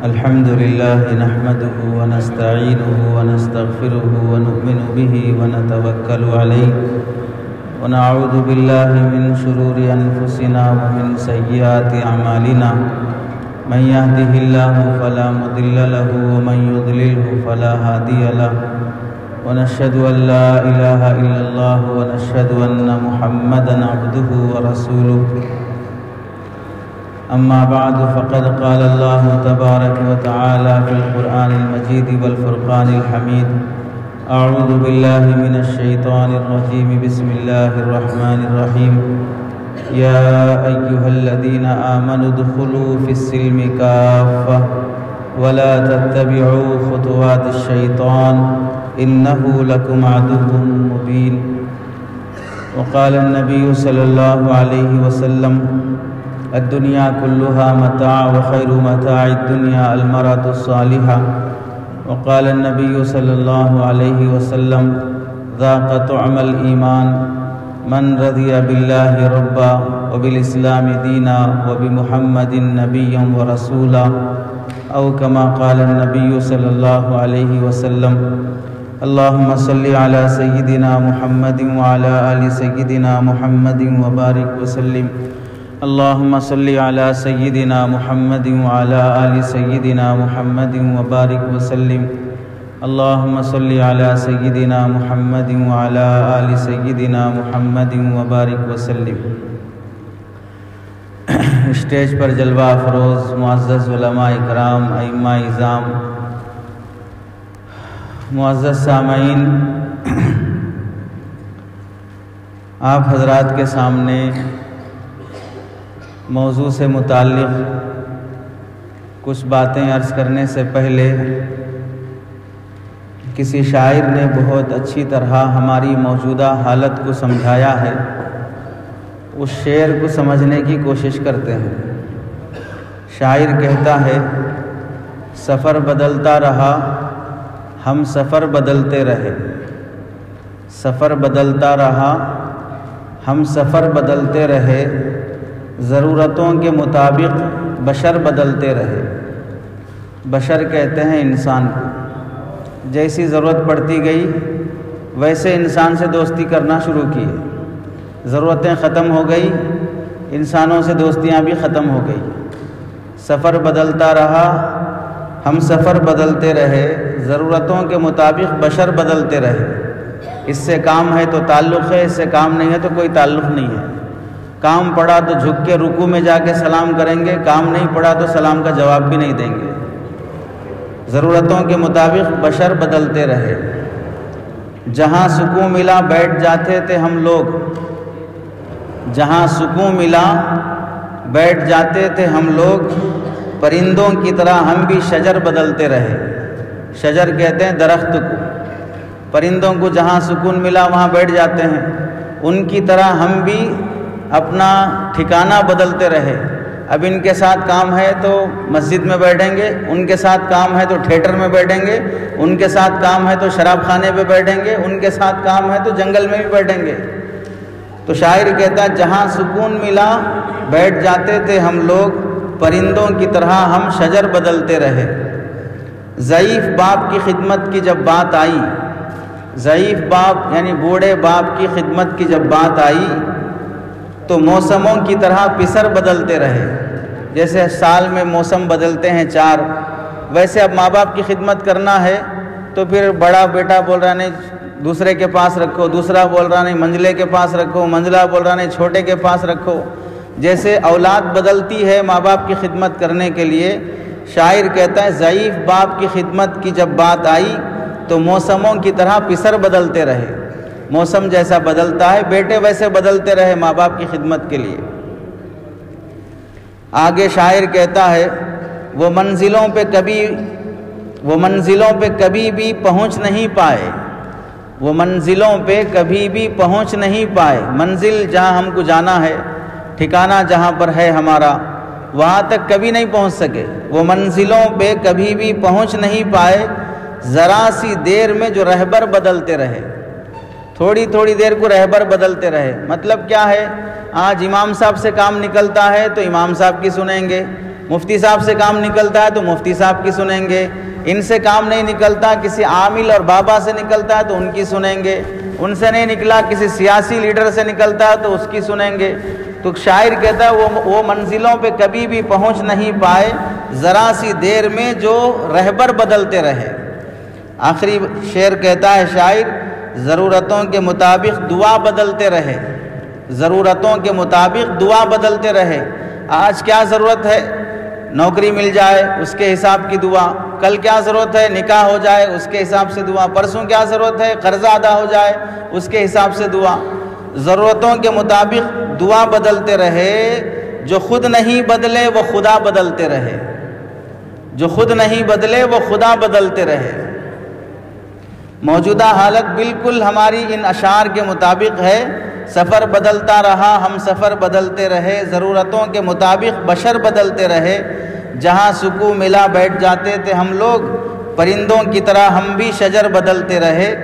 الحمد لله نحمده ونستعينه ونستغفره ونؤمن به ونتوكل عليه ونعوذ بالله من شرور أنفسنا ومن سيئات أعمالنا من يهده الله فلا مضل له ومن يضلله فلا هادي له ونشهد أن لا إله إلا الله ونشهد أن محمدا عبده ورسوله أما بعد فقد قال الله تبارك وتعالى في القرآن المجيد والفرقان الحميد أعوذ بالله من الشيطان الرجيم بسم الله الرحمن الرحيم يا أيها الذين آمنوا ادخلوا في السلم كافة ولا تتبعوا خطوات الشيطان إنه لكم عدو مبين وقال النبي صلى الله عليه وسلم الدنيا كلها متاع وخير متاع الدنيا المرأة الصالحة وقال النبي صلى الله عليه وسلم ذاق طعم الإيمان من رضي بالله ربا وبالإسلام دينا وبمحمد نبيا ورسولا أو كما قال النبي صلى الله عليه وسلم اللهم صل على سيدنا محمد وعلى آل سيدنا محمد وبارك وسلم اللهم صل على سيدنا محمد وعلى آل سيدنا محمد وبارك وسلم اللهم صل على سيدنا محمد وعلى آل سيدنا محمد وبارك وسلم۔ اسٹیج پر جلوہ افروز معزز علماء اکرام، ائمہ اعظام، معزز سامعین، آپ حضرات کے سامنے موضوع سے متعلق کچھ باتیں عرض کرنے سے پہلے کسی شاعر نے بہت اچھی طرح ہماری موجودہ حالت کو سمجھایا ہے، اس شعر کو سمجھنے کی کوشش کرتے ہیں۔ شاعر کہتا ہے سفر بدلتا رہا ہم سفر بدلتے رہے، سفر بدلتا رہا ہم سفر بدلتے رہے، ضرورتوں کے مطابق بشر بدلتے رہے۔ بشر کہتے ہیں انسان کو، جیسی ضرورت پڑتی گئی ویسے انسان سے دوستی کرنا شروع کی، ضرورتیں ختم ہو گئی، انسانوں سے دوستیاں بھی ختم ہو گئی۔ سفر بدلتا رہا ہم سفر بدلتے رہے، ضرورتوں کے مطابق بشر بدلتے رہے۔ اس سے کام ہے تو تعلق ہے، اس سے کام نہیں ہے تو کوئی تعلق نہیں ہے۔ کام پڑا تو جھک کے رکوع میں جا کے سلام کریں گے، کام نہیں پڑا تو سلام کا جواب بھی نہیں دیں گے۔ ضرورتوں کے مطابق بشر بدلتے رہے۔ جہاں سکون ملا بیٹھ جاتے تھے ہم لوگ، جہاں سکون ملا بیٹھ جاتے تھے ہم لوگ، پرندوں کی طرح ہم بھی شجر بدلتے رہے۔ شجر کہتے ہیں درخت کو، پرندوں کو جہاں سکون ملا وہاں بیٹھ جاتے ہیں، ان کی طرح ہم بھی اپنا ٹھکانہ بدلتے رہے۔ اب ان کے ساتھ کام ہے تو مسجد میں بیٹھیں گے، ان کے ساتھ کام ہے تو تھیٹر میں بیٹھیں گے، ان کے ساتھ کام ہے تو شراب خانے پہ بیٹھیں گے، ان کے ساتھ کام ہے تو جنگل میں بھی بیٹھیں گے۔ تو شاعر کہتا ہے جہاں سکون ملا بیٹھ جاتے تھے ہم لوگ، پرندوں کی طرح ہم شجر بدلتے رہے۔ ضعیف باپ کی خدمت کی جب بات آئی، ضعیف باپ یعنی بوڑھے باپ کی خدمت کی جب بات آئی تو موسموں کی طرح پسر بدلتے رہے۔ جیسے سال میں موسم بدلتے ہیں 4، ویسے اب ماں باپ کی خدمت کرنا ہے تو پھر بڑا بیٹا بول رہا نہیں دوسرے کے پاس رکھو، دوسرا بول رہا نہیں منجلے کے پاس رکھو، منجلہ بول رہا نہیں چھوٹے کے پاس رکھو۔ جیسے اولاد بدلتی ہے ماں باپ کی خدمت کرنے کے لیے، شاعر کہتا ہے ضعیف باپ کی خدمت کی جب بات آئی تو موسموں کی طرح پسر بدلتے رہے۔ موسم جیسا بدلتا ہے بیٹے ویسے بدلتے رہے ماں باپ کی خدمت کے لیے۔ آگے شاعر کہتا ہے وہ منزلوں پہ کبھی بھی پہنچ نہیں پائے، وہ منزلوں پہ کبھی بھی پہنچ نہیں پائے۔ منزل جہاں ہم کو جانا ہے، ٹھکانہ جہاں پر ہے ہمارا، وہاں تک کبھی نہیں پہنچ سکے۔ وہ منزلوں پہ کبھی بھی پہنچ نہیں پائے، ذرا سی دیر میں جو رہبر بدلتے رہے۔ تھوڑی تھوڑی دیر کو رہبر بدلتے رہے۔ مطلب کیا ہے؟ آج امام صاحب سے کام نکلتا ہے تو امام صاحب کی سنیں گے، مفتی صاحب سے کام نکلتا ہے تو مفتی صاحب کی سنیں گے، ان سے کام نہیں نکلتا، کسی عامل اور بابا سے نکلتا ہے تو ان کی سنیں گے، ان سے نہیں نکلا کسی سیاسی لیڈر سے نکلتا ہے تو اس کی سنیں گے۔ تو شاعر کہتا ہے وہ منزلوں پہ کبھی بھی پہنچ نہیں پائے، ذرا سی دیر میں جو رہبر بدلتے رہے۔ آخری شعر کہتا ہے شاعر، ضرورتوں کے مطابق دعا بدلتے رہے، ضرورتوں کے مطابق دعا بدلتے رہے۔ آج کیا ضرورت ہے؟ نوکری مل جائے اس کے حساب کی دعا، کل کیا ضرورت ہے؟ نکاح ہو جائے اس کے حساب سے دعا، پرسوں کیا ضرورت ہے؟ قرضہ ادا ہو جائے اس کے حساب سے دعا۔ ضرورتوں کے مطابق دعا بدلتے رہے، جو خود نہیں بدلے وہ خدا بدلتے رہے، جو خود نہیں بدلے وہ خدا بدلتے رہے۔ موجودہ حالت بالکل ہماری ان اشعار کے مطابق ہے، سفر بدلتا رہا ہم سفر بدلتے رہے، ضرورتوں کے مطابق بشر بدلتے رہے، جہاں سکون ملا بیٹھ جاتے تھے ہم لوگ، پرندوں کی طرح ہم بھی شجر بدلتے رہے،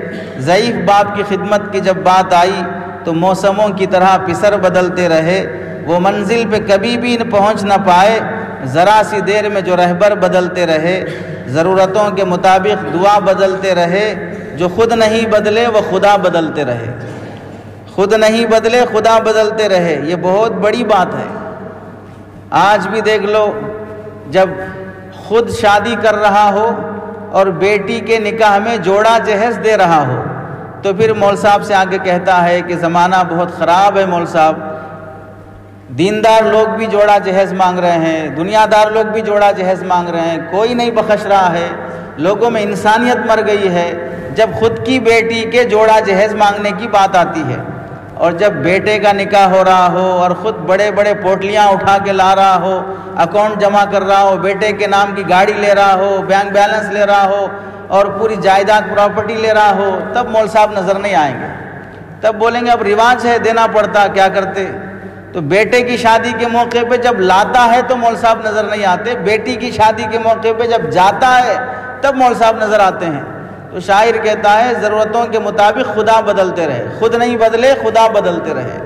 ضعیف باپ کی خدمت کی جب بات آئی تو موسموں کی طرح پسر بدلتے رہے، وہ منزل پہ کبھی بھی پہنچ نہ پائے، ذرا سی دیر میں جو رہبر بدلتے رہے، ضرورتوں کے مطابق دعا بدلتے رہے، جو خود نہیں بدلے وہ خدا بدلتے رہے، خود نہیں بدلے خدا بدلتے رہے۔ یہ بہت بڑی بات ہے۔ آج بھی دیکھ لو، جب خود شادی کر رہا ہو اور بیٹی کے نکاح میں جوڑا جہیز دے رہا ہو تو پھر مول صاحب سے آگے کہتا ہے کہ زمانہ بہت خراب ہے مول صاحب، دیندار لوگ بھی جوڑا جہیز مانگ رہے ہیں، دنیا دار لوگ بھی جوڑا جہیز مانگ رہے ہیں، کوئی نہیں بخش رہا ہے، لوگوں میں انسانیت مر گئی ہے۔ جب خود کی بیٹی کے جوڑا جہیز مانگنے کی بات آتی ہے اور جب بیٹے کا نکاح ہو رہا ہو اور خود بڑے بڑے پوٹلیاں اٹھا کے لا رہا ہو، اکاؤنٹ جمع کر رہا ہو، بیٹے کے نام کی گاڑی لے رہا ہو، بینک بیلنس لے رہا ہو اور پوری جائیداد پراپرٹی لے رہا ہو، تب مول صاحب نظر نہیں آئیں گے، تب بولیں گے اب رواج ہے دینا پڑتا، کیا کرتے۔ تو بیٹے کی شادی کے موقع پہ جب لاتا ہے تو مول صاحب نظر نہیں آتے، بیٹی کی شادی کے موقع پہ جب جاتا ہے تب مول صاحب نظر آتے ہیں۔ تو شاعر کہتا ہے ضرورتوں کے مطابق خدا بدلتے رہے، خود نہیں بدلے خدا بدلتے رہے۔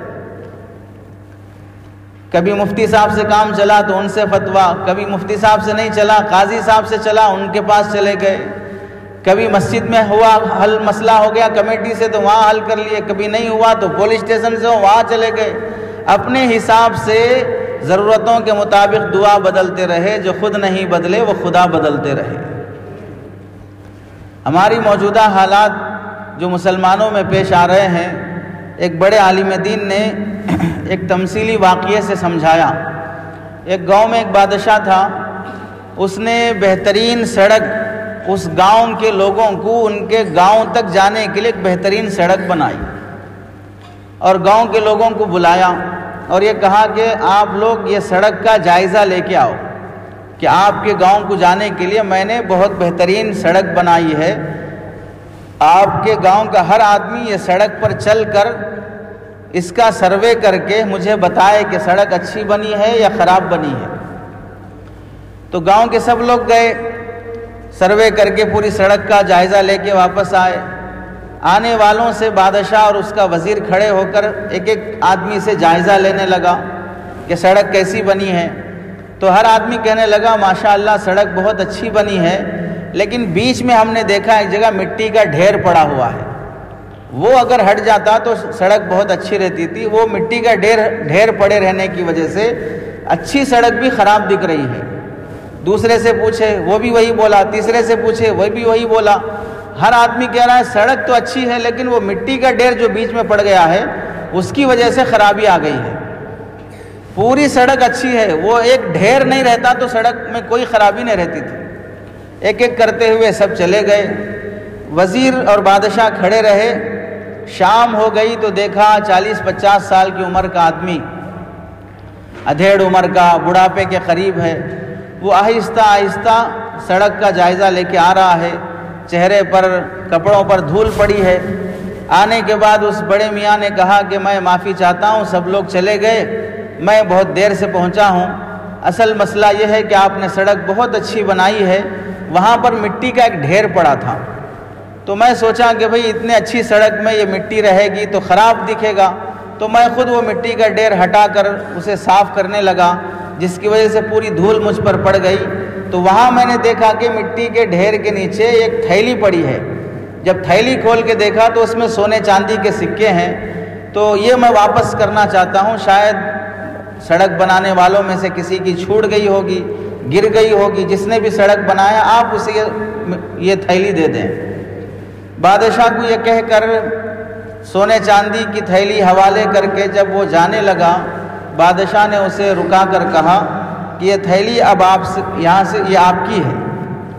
کبھی مفتی صاحب سے کام چلا تو ان سے فتویٰ، کبھی مفتی صاحب سے نہیں چلا قاضی صاحب سے چلا ان کے پاس چلے گئے، کبھی مسجد میں ہوا حل مسئلہ ہو گیا کمیٹی سے تو وہاں حل کر لیے، کبھی نہیں ہوا تو پولیس اسٹیشن سے وہاں چلے گئے۔ اپنے حساب سے ضرورتوں کے مطابق دعا بدلتے رہے، جو خود نہیں بدلے وہ خدا بدلتے رہے۔ ہماری موجودہ حالات جو مسلمانوں میں پیش آ رہے ہیں، ایک بڑے عالم دین نے ایک تمثیلی واقعے سے سمجھایا۔ ایک گاؤں میں ایک بادشاہ تھا، اس نے بہترین سڑک اس گاؤں کے لوگوں کو ان کے گاؤں تک جانے کے لیے ایک بہترین سڑک بنائی اور گاؤں کے لوگوں کو بلایا اور یہ کہا کہ آپ لوگ یہ سڑک کا جائزہ لے کے آؤ کہ آپ کے گاؤں کو جانے کے لیے میں نے بہت بہترین سڑک بنائی ہے، آپ کے گاؤں کا ہر آدمی یہ سڑک پر چل کر اس کا سروے کر کے مجھے بتائے کہ سڑک اچھی بنی ہے یا خراب بنی ہے۔ تو گاؤں کے سب لوگ گئے، سروے کر کے پوری سڑک کا جائزہ لے کے واپس آئے۔ آنے والوں سے بادشاہ اور اس کا وزیر کھڑے ہو کر ایک ایک آدمی سے جائزہ لینے لگا کہ سڑک کیسی بنی ہے۔ تو ہر آدمی کہنے لگا ماشاءاللہ سڑک بہت اچھی بنی ہے، لیکن بیچ میں ہم نے دیکھا ایک جگہ مٹی کا ڈھیر پڑا ہوا ہے، وہ اگر ہٹ جاتا تو سڑک بہت اچھی رہتی تھی، وہ مٹی کا ڈھیر پڑے رہنے کی وجہ سے اچھی سڑک بھی خراب دکھ رہی ہے۔ دوسرے سے پوچھے وہ بھی وہی بولا، تیسرے سے پوچھے وہ بھی وہی بولا، ہر آدمی کہہ رہا ہے سڑک تو اچھی ہے لیکن وہ مٹی کا ڈھیر جو بیچ میں پڑ گیا ہے اس کی وجہ سے خرابی آ گئی ہے۔ پوری سڑک اچھی ہے، وہ ایک ڈھیر نہیں رہتا تو سڑک میں کوئی خرابی نہیں رہتی تھی۔ ایک ایک کرتے ہوئے سب چلے گئے، وزیر اور بادشاہ کھڑے رہے۔ شام ہو گئی تو دیکھا 40-50 سال کی عمر کا آدمی، ادھیڑ عمر کا، بڑھاپے کے قریب ہے، وہ آہستہ آہستہ سڑک کا جائزہ لے کے آ رہا ہے، چہرے پر کپڑوں پر دھول پڑی ہے۔ آنے کے بعد اس بڑے میاں نے کہا کہ میں معافی چاہتا ہوں، سب لوگ چلے گئے، میں بہت دیر سے پہنچا ہوں، اصل مسئلہ یہ ہے کہ آپ نے سڑک بہت اچھی بنائی ہے، وہاں پر مٹی کا ایک ڈھیر پڑا تھا، تو میں سوچا کہ بھئی اتنی اچھی سڑک میں یہ مٹی رہے گی تو خراب دکھے گا، تو میں خود وہ مٹی کا ڈھیر ہٹا کر اسے صاف کرنے لگا، جس کی وجہ سے پوری دھول مجھ پر پڑ گئی، تو وہاں میں نے دیکھا کہ مٹی کے ڈھیر کے نیچے ایک تھیلی پڑی ہے۔ جب تھیلی کھول کے دیکھا تو اس میں سونے چاندی کے سکے ہیں، تو یہ میں واپس کرنا چاہتا ہوں، شاید سڑک بنانے والوں میں سے کسی کی چھوٹ گئی ہوگی، گر گئی ہوگی، جس نے بھی سڑک بنایا آپ اسے یہ تھیلی دے دیں۔ بادشاہ کو یہ کہہ کر سونے چاندی کی تھیلی حوالے کر کے جب وہ جانے لگا، بادشاہ نے اسے رکا کر کہا کہ یہ تھیلی اب آپ سے یہاں سے یہ آپ کی ہے،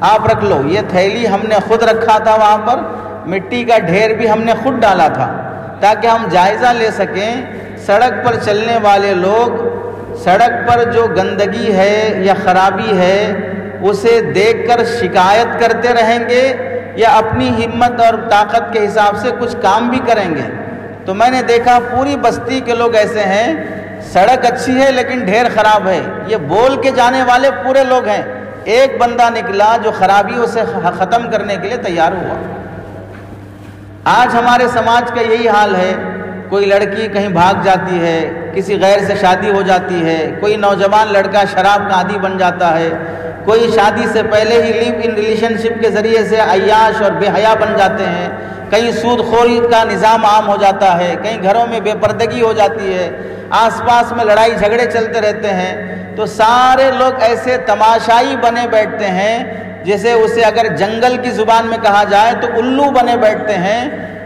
آپ رکھ لو۔ یہ تھیلی ہم نے خود رکھا تھا، وہاں پر مٹی کا ڈھیر بھی ہم نے خود ڈالا تھا تاکہ ہم جائزہ لے سکیں سڑک پر چلنے والے لوگ سڑک پر جو گندگی ہے یا خرابی ہے اسے دیکھ کر شکایت کرتے رہیں گے یا اپنی ہمت اور طاقت کے حساب سے کچھ کام بھی کریں گے۔ تو میں نے دیکھا پوری بستی کے لوگ ایسے ہیں، سڑک اچھی ہے لیکن ڈھیر خراب ہے، یہ بول کے جانے والے پورے لوگ ہیں، ایک بندہ نکلا جو خرابیوں سے ختم کرنے کے لیے تیار ہوا۔ آج ہمارے سماج کا یہی حال ہے، کوئی لڑکی کہیں بھاگ جاتی ہے، کسی غیر سے شادی ہو جاتی ہے، کوئی نوجوان لڑکا شراب کا عادی بن جاتا ہے، کوئی شادی سے پہلے ہی لیو ان ریلیشن شپ کے ذریعے سے عیاش اور بے حیا بن جاتے ہیں، کہیں سود خوری کا نظام عام ہو جاتا ہے، کہیں گھروں میں بے پردگی ہو جاتی ہے، آس پاس میں لڑائی جھگڑے چلتے رہتے ہیں۔ تو سارے لوگ ایسے تماشائی بنے بیٹھتے ہیں، جیسے اسے اگر جنگل کی زبان میں کہا جائے تو الو بنے بیٹھتے ہیں،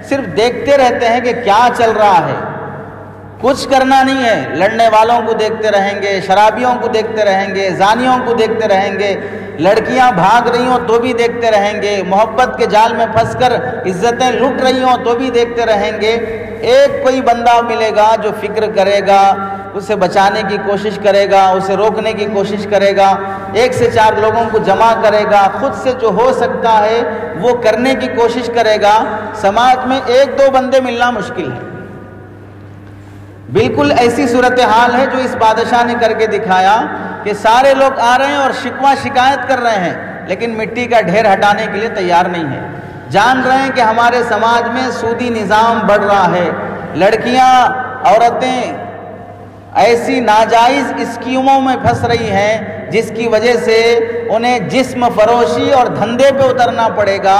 صرف دیکھتے رہتے ہیں کہ کیا چل رہا ہے، کچھ کرنا نہیں ہے۔ لڑنے والوں کو دیکھتے رہیں گے، شرابیوں کو دیکھتے رہیں گے، زانیوں کو دیکھتے رہیں گے، لڑکیاں بھاگ رہی ہوں تو بھی دیکھتے رہیں گے، محبت کے جال میں پھنس کر عزتیں لٹ رہی ہوں تو بھی دیکھتے رہیں گے۔ ایک کوئی بندہ ملے گا جو فکر کرے گا، اسے بچانے کی کوشش کرے گا، اسے روکنے کی کوشش کرے گا، ایک سے چار لوگوں کو جمع کرے گا، خود سے جو ہو سکتا ہے وہ کرنے کی کوشش کرے گا۔ سماج میں ایک دو بندے ملنا مشکل ہے۔ بالکل ایسی صورتحال ہے جو اس بادشاہ نے کر کے دکھایا کہ سارے لوگ آ رہے ہیں اور شکوہ شکایت کر رہے ہیں لیکن مٹی کا ڈھیر ہٹانے کے لیے تیار نہیں ہے۔ جان رہے ہیں کہ ہمارے سماج میں سودی نظام بڑھ رہا ہے، لڑکیاں عورتیں ایسی ناجائز اسکیموں میں پھنس رہی ہیں جس کی وجہ سے انہیں جسم فروشی اور دھندے پہ اترنا پڑے گا،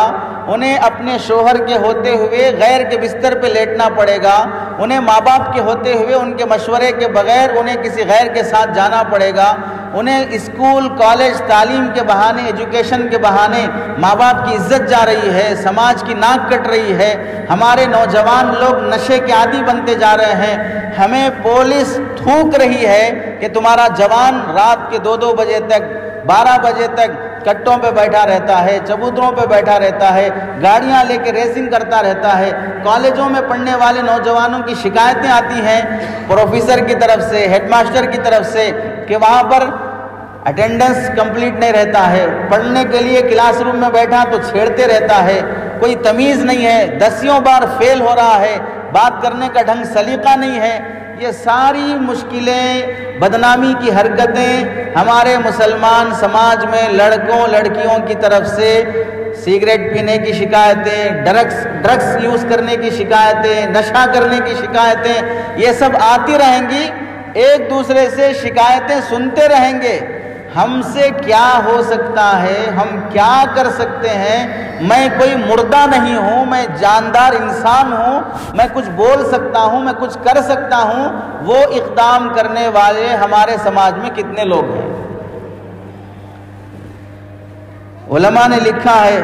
انہیں اپنے شوہر کے ہوتے ہوئے غیر کے بستر پہ لیٹنا پڑے گا، انہیں ماں باپ کے ہوتے ہوئے ان کے مشورے کے بغیر انہیں کسی غیر کے ساتھ جانا پڑے گا، انہیں اسکول کالج تعلیم کے بہانے ایجوکیشن کے بہانے ماں باپ کی عزت جا رہی ہے، سماج کی ناک کٹ رہی ہے، ہمارے نوجوان لوگ نشے کے عادی بنتے جا رہے ہیں، ہمیں پولیس تھوک رہی ہے کہ تمہارا جوان رات کے 2 بجے تک 12 بجے تک کٹوں پہ بیٹھا رہتا ہے، چبوتروں پہ بیٹھا رہتا ہے، گاڑیاں لے کے ریسنگ کرتا رہتا ہے۔ کالجوں میں پڑھنے والے نوجوانوں کی شکایتیں آتی ہیں پروفیسر کی طرف سے، ہیڈ ماسٹر کی طرف سے کہ وہاں پر اٹینڈنس کمپلیٹ نہیں رہتا ہے، پڑھنے کے لیے کلاس روم میں بیٹھا تو چھیڑتے رہتا ہے، کوئی تمیز نہیں ہے، 10 بار فیل ہو رہا ہے، بات کرنے کا ڈھنگ سلیقہ نہیں ہے۔ یہ ساری مشکلیں، بدنامی کی حرکتیں ہمارے مسلمان سماج میں لڑکوں لڑکیوں کی طرف سے سگریٹ پینے کی شکایتیں، ڈرگس یوز کرنے کی شکایتیں، نشہ کرنے کی شکایتیں، یہ سب آتی رہیں گی، ایک دوسرے سے شکایتیں سنتے رہیں گے۔ ہم سے کیا ہو سکتا ہے، ہم کیا کر سکتے ہیں؟ میں کوئی مردہ نہیں ہوں، میں جاندار انسان ہوں، میں کچھ بول سکتا ہوں، میں کچھ کر سکتا ہوں۔ وہ اقدام کرنے والے ہمارے سماج میں کتنے لوگ ہیں؟ علماء نے لکھا ہے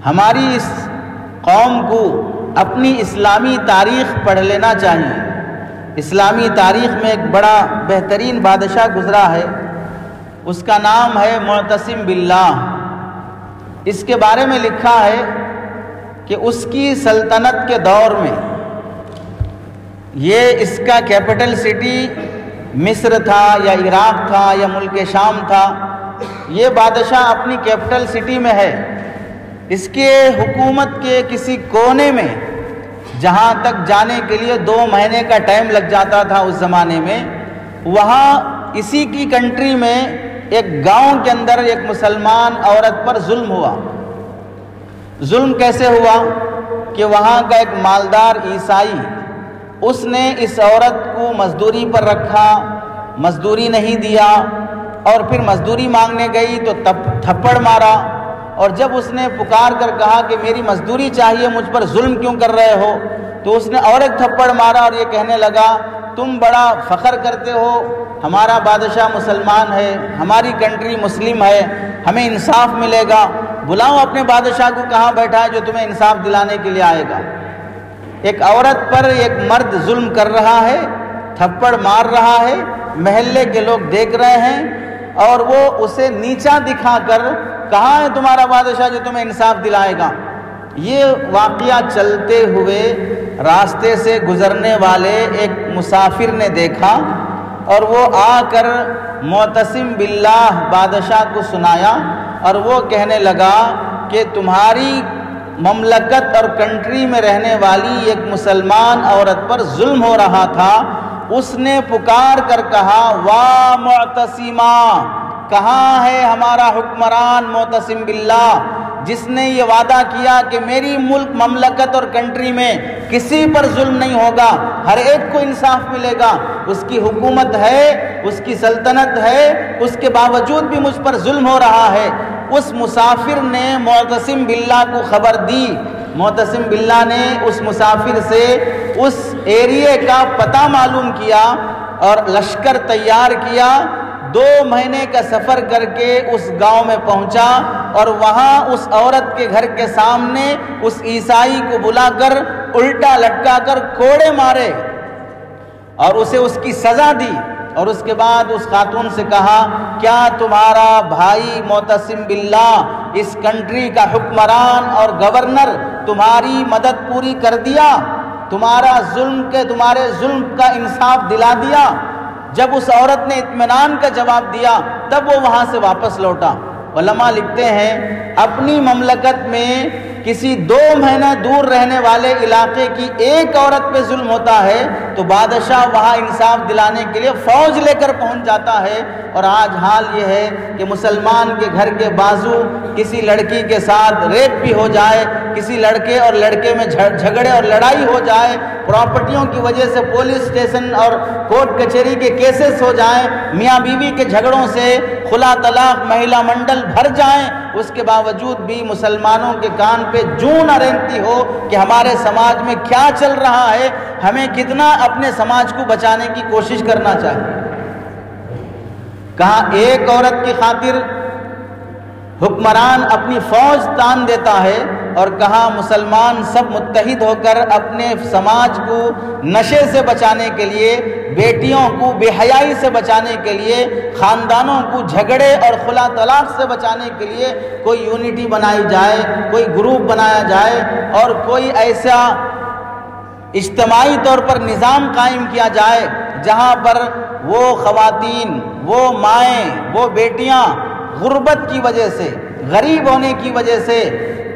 ہماری اس قوم کو اپنی اسلامی تاریخ پڑھ لینا چاہیے۔ اسلامی تاریخ میں ایک بڑا بہترین بادشاہ گزرا ہے، اس کا نام ہے معتصم باللہ۔ اس کے بارے میں لکھا ہے کہ اس کی سلطنت کے دور میں یہ اس کا کیپٹل سٹی مصر تھا یا عراق تھا یا ملک شام تھا، یہ بادشاہ اپنی کیپٹل سٹی میں ہے، اس کے حکومت کے کسی کونے میں جہاں تک جانے کے لیے 2 مہینے کا ٹائم لگ جاتا تھا اس زمانے میں، وہاں اسی کی کنٹری میں ایک گاؤں کے اندر ایک مسلمان عورت پر ظلم ہوا۔ ظلم کیسے ہوا کہ وہاں کا ایک مالدار عیسائی اس نے اس عورت کو مزدوری پر رکھا، مزدوری نہیں دیا، اور پھر مزدوری مانگنے گئی تو تھپڑ مارا، اور جب اس نے پکار کر کہا کہ میری مزدوری چاہیے، مجھ پر ظلم کیوں کر رہے ہو، تو اس نے اور ایک تھپڑ مارا اور یہ کہنے لگا تم بڑا فخر کرتے ہو، ہمارا بادشاہ مسلمان ہے، ہماری کنٹری مسلم ہے، ہمیں انصاف ملے گا، بلاؤ اپنے بادشاہ کو کہاں بیٹھا ہے جو تمہیں انصاف دلانے کے لیے آئے گا۔ ایک عورت پر ایک مرد ظلم کر رہا ہے، تھپڑ مار رہا ہے، محلے کے لوگ دیکھ رہے ہیں، اور وہ اسے نیچا دکھا کر کہاں ہے تمہارا بادشاہ جو تمہیں انصاف دلائے گا۔ یہ واقعہ چلتے ہوئے راستے سے گزرنے والے ایک مسافر نے دیکھا، اور وہ آ کر معتصم باللہ بادشاہ کو سنایا، اور وہ کہنے لگا کہ تمہاری مملکت اور کنٹری میں رہنے والی ایک مسلمان عورت پر ظلم ہو رہا تھا۔ اس نے پکار کر کہا وا معتصما، کہاں ہے ہمارا حکمران معتصم باللہ جس نے یہ وعدہ کیا کہ میری ملک مملکت اور کنٹری میں کسی پر ظلم نہیں ہوگا، ہر ایک کو انصاف ملے گا، اس کی حکومت ہے، اس کی سلطنت ہے، اس کے باوجود بھی مجھ پر ظلم ہو رہا ہے۔ اس مسافر نے معتصم باللہ کو خبر دی، معتصم باللہ نے اس مسافر سے اس ایریے کا پتہ معلوم کیا اور لشکر تیار کیا، 2 مہینے کا سفر کر کے اس گاؤں میں پہنچا، اور وہاں اس عورت کے گھر کے سامنے اس عیسائی کو بلا کر الٹا لٹکا کر کوڑے مارے اور اسے اس کی سزا دی، اور اس کے بعد اس خاتون سے کہا کیا تمہارا بھائی معتصم باللہ اس کنٹری کا حکمران اور گورنر تمہاری مدد پوری کر دیا، تمہارے ظلم کا انصاف دلا دیا؟ جب اس عورت نے اطمینان کا جواب دیا تب وہ وہاں سے واپس لوٹا۔ علماء لکھتے ہیں اپنی مملکت میں کسی 2 مہینہ دور رہنے والے علاقے کی ایک عورت پہ ظلم ہوتا ہے تو بادشاہ وہاں انصاف دلانے کے لیے فوج لے کر پہنچ جاتا ہے، اور آج حال یہ ہے کہ مسلمان کے گھر کے بازو کسی لڑکی کے ساتھ ریپ بھی ہو جائے، کسی لڑکے اور لڑکے میں جھگڑے اور لڑائی ہو جائے، پراپرٹیوں کی وجہ سے پولیس اسٹیشن اور کورٹ کچہری کے کیسز ہو جائیں، میاں بیوی کے جھگڑوں سے خلا طلاق مہیلا منڈل بھر جائیں، اس کے باوجود بھی مسلمانوں کے کان پہ جوں نہ رینگتی ہو کہ ہمارے سماج میں کیا چل رہا ہے، ہمیں کتنا اپنے سماج کو بچانے کی کوشش کرنا چاہیے۔ کہاں ایک عورت کی خاطر حکمران اپنی فوج تان دیتا ہے، اور کہاں مسلمان سب متحد ہو کر اپنے سماج کو نشے سے بچانے کے لیے، بیٹیوں کو بے حیائی سے بچانے کے لیے، خاندانوں کو جھگڑے اور خلا طلاق سے بچانے کے لیے کوئی یونٹی بنائی جائے، کوئی گروپ بنایا جائے، اور کوئی ایسا اجتماعی طور پر نظام قائم کیا جائے جہاں پر وہ خواتین، وہ مائیں، وہ بیٹیاں غربت کی وجہ سے، غریب ہونے کی وجہ سے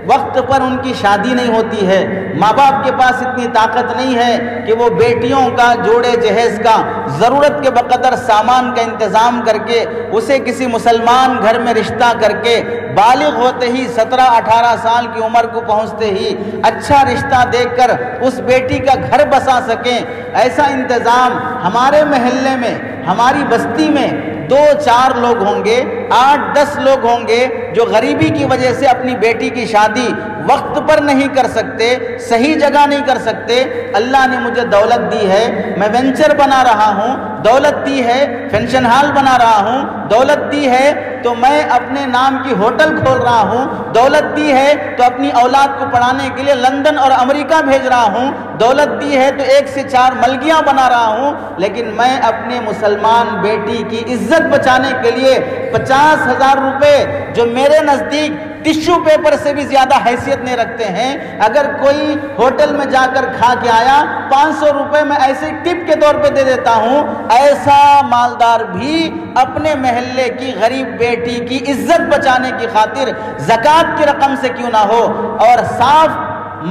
وقت پر ان کی شادی نہیں ہوتی ہے، ماں باپ کے پاس اتنی طاقت نہیں ہے کہ وہ بیٹیوں کا جوڑے جہیز کا ضرورت کے بقدر سامان کا انتظام کر کے اسے کسی مسلمان گھر میں رشتہ کر کے بالغ ہوتے ہی 17-18 سال کی عمر کو پہنچتے ہی اچھا رشتہ دیکھ کر اس بیٹی کا گھر بسا سکیں۔ ایسا انتظام ہمارے محلے میں، ہماری بستی میں 2-4 لوگ ہوں گے، 8-10 لوگ ہوں گے جو غریبی کی وجہ سے اپنی بیٹی کی شادی وقت پر نہیں کر سکتے، صحیح جگہ نہیں کر سکتے۔ اللہ نے مجھے دولت دی ہے، میں وینچر بنا رہا ہوں، دولت دی ہے، فنکشن ہال بنا رہا ہوں، دولت دی ہے تو میں اپنے نام کی ہوٹل کھول رہا ہوں، دولت دی ہے تو اپنی اولاد کو پڑھانے کے لیے لندن اور امریکہ بھیج رہا ہوں، دولت دی ہے تو 1 سے 4 ملگیاں بنا رہا ہوں، لیکن میں اپنے مسلمان بیٹی کی عزت بچانے کے لیے 50,000 روپے جو میرے نزدیک ٹشو پیپر سے بھی زیادہ حیثیت نہیں رکھتے ہیں، اگر کوئی ہوٹل میں جا کر کھا کے آیا 500 روپے میں ایسے ٹپ کے طور پہ دے دیتا ہوں۔ ایسا مالدار بھی اپنے محلے کی غریب بیٹی کی عزت بچانے کی خاطر زکوٰۃ کی رقم سے کیوں نہ ہو اور صاف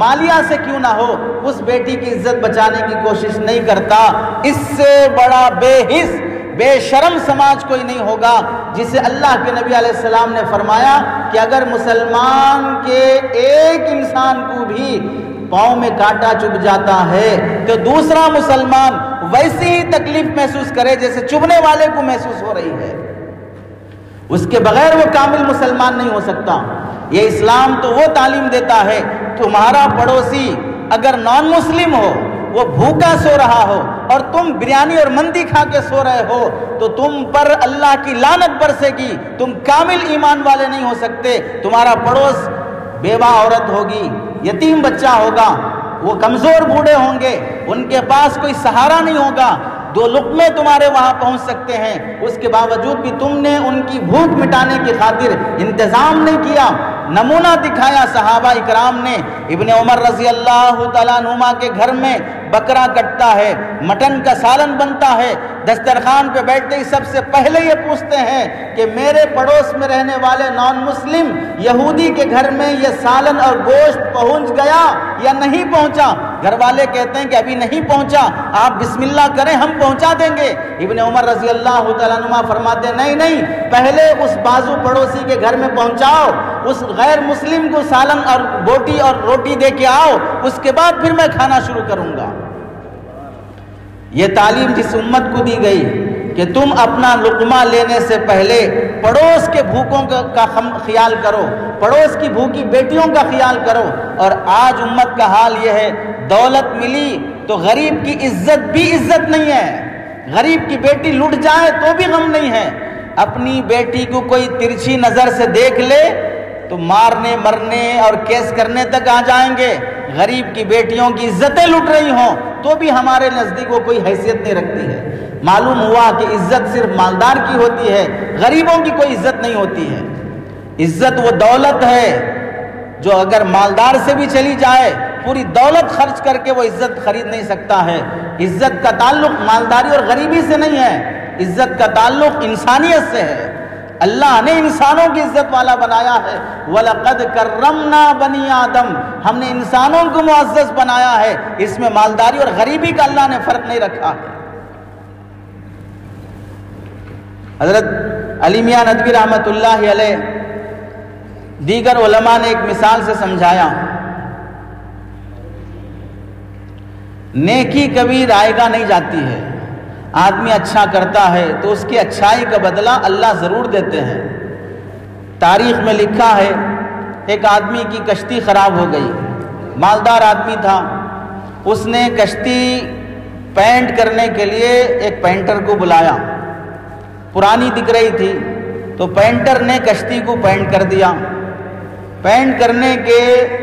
مالیہ سے کیوں نہ ہو اس بیٹی کی عزت بچانے کی کوشش نہیں کرتا۔ اس سے بڑا بے حس بے شرم سماج کوئی نہیں ہوگا جسے اللہ کے نبی علیہ السلام نے فرمایا کہ اگر مسلمان کے ایک انسان کو بھی پاؤں میں کانٹا چبھ جاتا ہے تو دوسرا مسلمان ویسی ہی تکلیف محسوس کرے جیسے چبھنے والے کو محسوس ہو رہی ہے، اس کے بغیر وہ کامل مسلمان نہیں ہو سکتا۔ یہ اسلام تو وہ تعلیم دیتا ہے، تمہارا پڑوسی اگر نان مسلم ہو، وہ بھوکا سو رہا ہو اور تم بریانی اور مندی کھا کے سو رہے ہو تو تم پر اللہ کی لعنت برسے گی، تم کامل ایمان والے نہیں ہو سکتے۔ تمہارا پڑوس بیوہ عورت ہوگی، یتیم بچہ ہوگا، وہ کمزور بوڑھے ہوں گے، ان کے پاس کوئی سہارا نہیں ہوگا، 2 لقمے تمہارے وہاں پہنچ سکتے ہیں، اس کے باوجود بھی تم نے ان کی بھوک مٹانے کی خاطر انتظام نہیں کیا۔ نمونہ دکھایا صحابہ اکرام نے۔ ابن عمر رضی اللہ تعالیٰ عنہما کے گھر میں بکرا کٹتا ہے، مٹن کا سالن بنتا ہے، دسترخوان پہ بیٹھتے ہی سب سے پہلے یہ پوچھتے ہیں کہ میرے پڑوس میں رہنے والے نان مسلم یہودی کے گھر میں یہ سالن اور گوشت پہنچ گیا یا نہیں پہنچا؟ گھر والے کہتے ہیں کہ ابھی نہیں پہنچا، آپ بسم اللہ کریں، ہم پہنچا دیں گے۔ ابن عمر رضی اللہ تعالیٰ عنہ فرماتے ہیں نہیں، پہلے اس بازو پڑوسی کے گھر میں پہنچاؤ، اس غیر مسلم کو سالن اور بوٹی اور روٹی دے کے آؤ، اس کے بعد پھر میں کھانا شروع کروں گا۔ یہ تعلیم جس امت کو دی گئی کہ تم اپنا لقمہ لینے سے پہلے پڑوس کے بھوکوں کا خیال کرو، پڑوس کی بھوکی بیٹیوں کا خیال کرو، اور آج امت کا حال یہ ہے، دولت ملی تو غریب کی عزت بھی عزت نہیں ہے، غریب کی بیٹی لٹ جائے تو بھی غم نہیں ہے، اپنی بیٹی کو کوئی ترچھی نظر سے دیکھ لے تو مارنے مرنے اور کیس کرنے تک آ جائیں گے۔ غریب کی بیٹیوں کی عزتیں لٹ رہی ہوں تو بھی ہمارے نزدیک وہ کوئی حیثیت نہیں رکھتی ہے۔ معلوم ہوا کہ عزت صرف مالدار کی ہوتی ہے، غریبوں کی کوئی عزت نہیں ہوتی ہے۔ عزت وہ دولت ہے جو اگر مالدار سے بھی چلی جائے پوری دولت خرچ کر کے وہ عزت خرید نہیں سکتا ہے۔ عزت کا تعلق مالداری اور غریبی سے نہیں ہے، عزت کا تعلق انسانیت سے ہے۔ اللہ نے انسانوں کی عزت والا بنایا ہے، وَلَقَدْ كَرَّمْنَا بَنِي آدم، ہم نے انسانوں کو معزز بنایا ہے، اس میں مالداری اور غریبی کا اللہ نے فرق نہیں رکھا ہے۔ حضرت علی میاں ندوی رحمۃ اللہ علیہ دیگر علماء نے ایک مثال سے سمجھایا، نیکی کبھی رائے گاہ نہیں جاتی ہے، آدمی اچھا کرتا ہے تو اس کی اچھائی کا بدلہ اللہ ضرور دیتے ہیں۔ تاریخ میں لکھا ہے ایک آدمی کی کشتی خراب ہو گئی، مالدار آدمی تھا، اس نے کشتی پینٹ کرنے کے لیے ایک پینٹر کو بلایا، پرانی دکھ رہی تھی تو پینٹر نے کشتی کو پینٹ کر دیا۔ پینٹ کرنے کے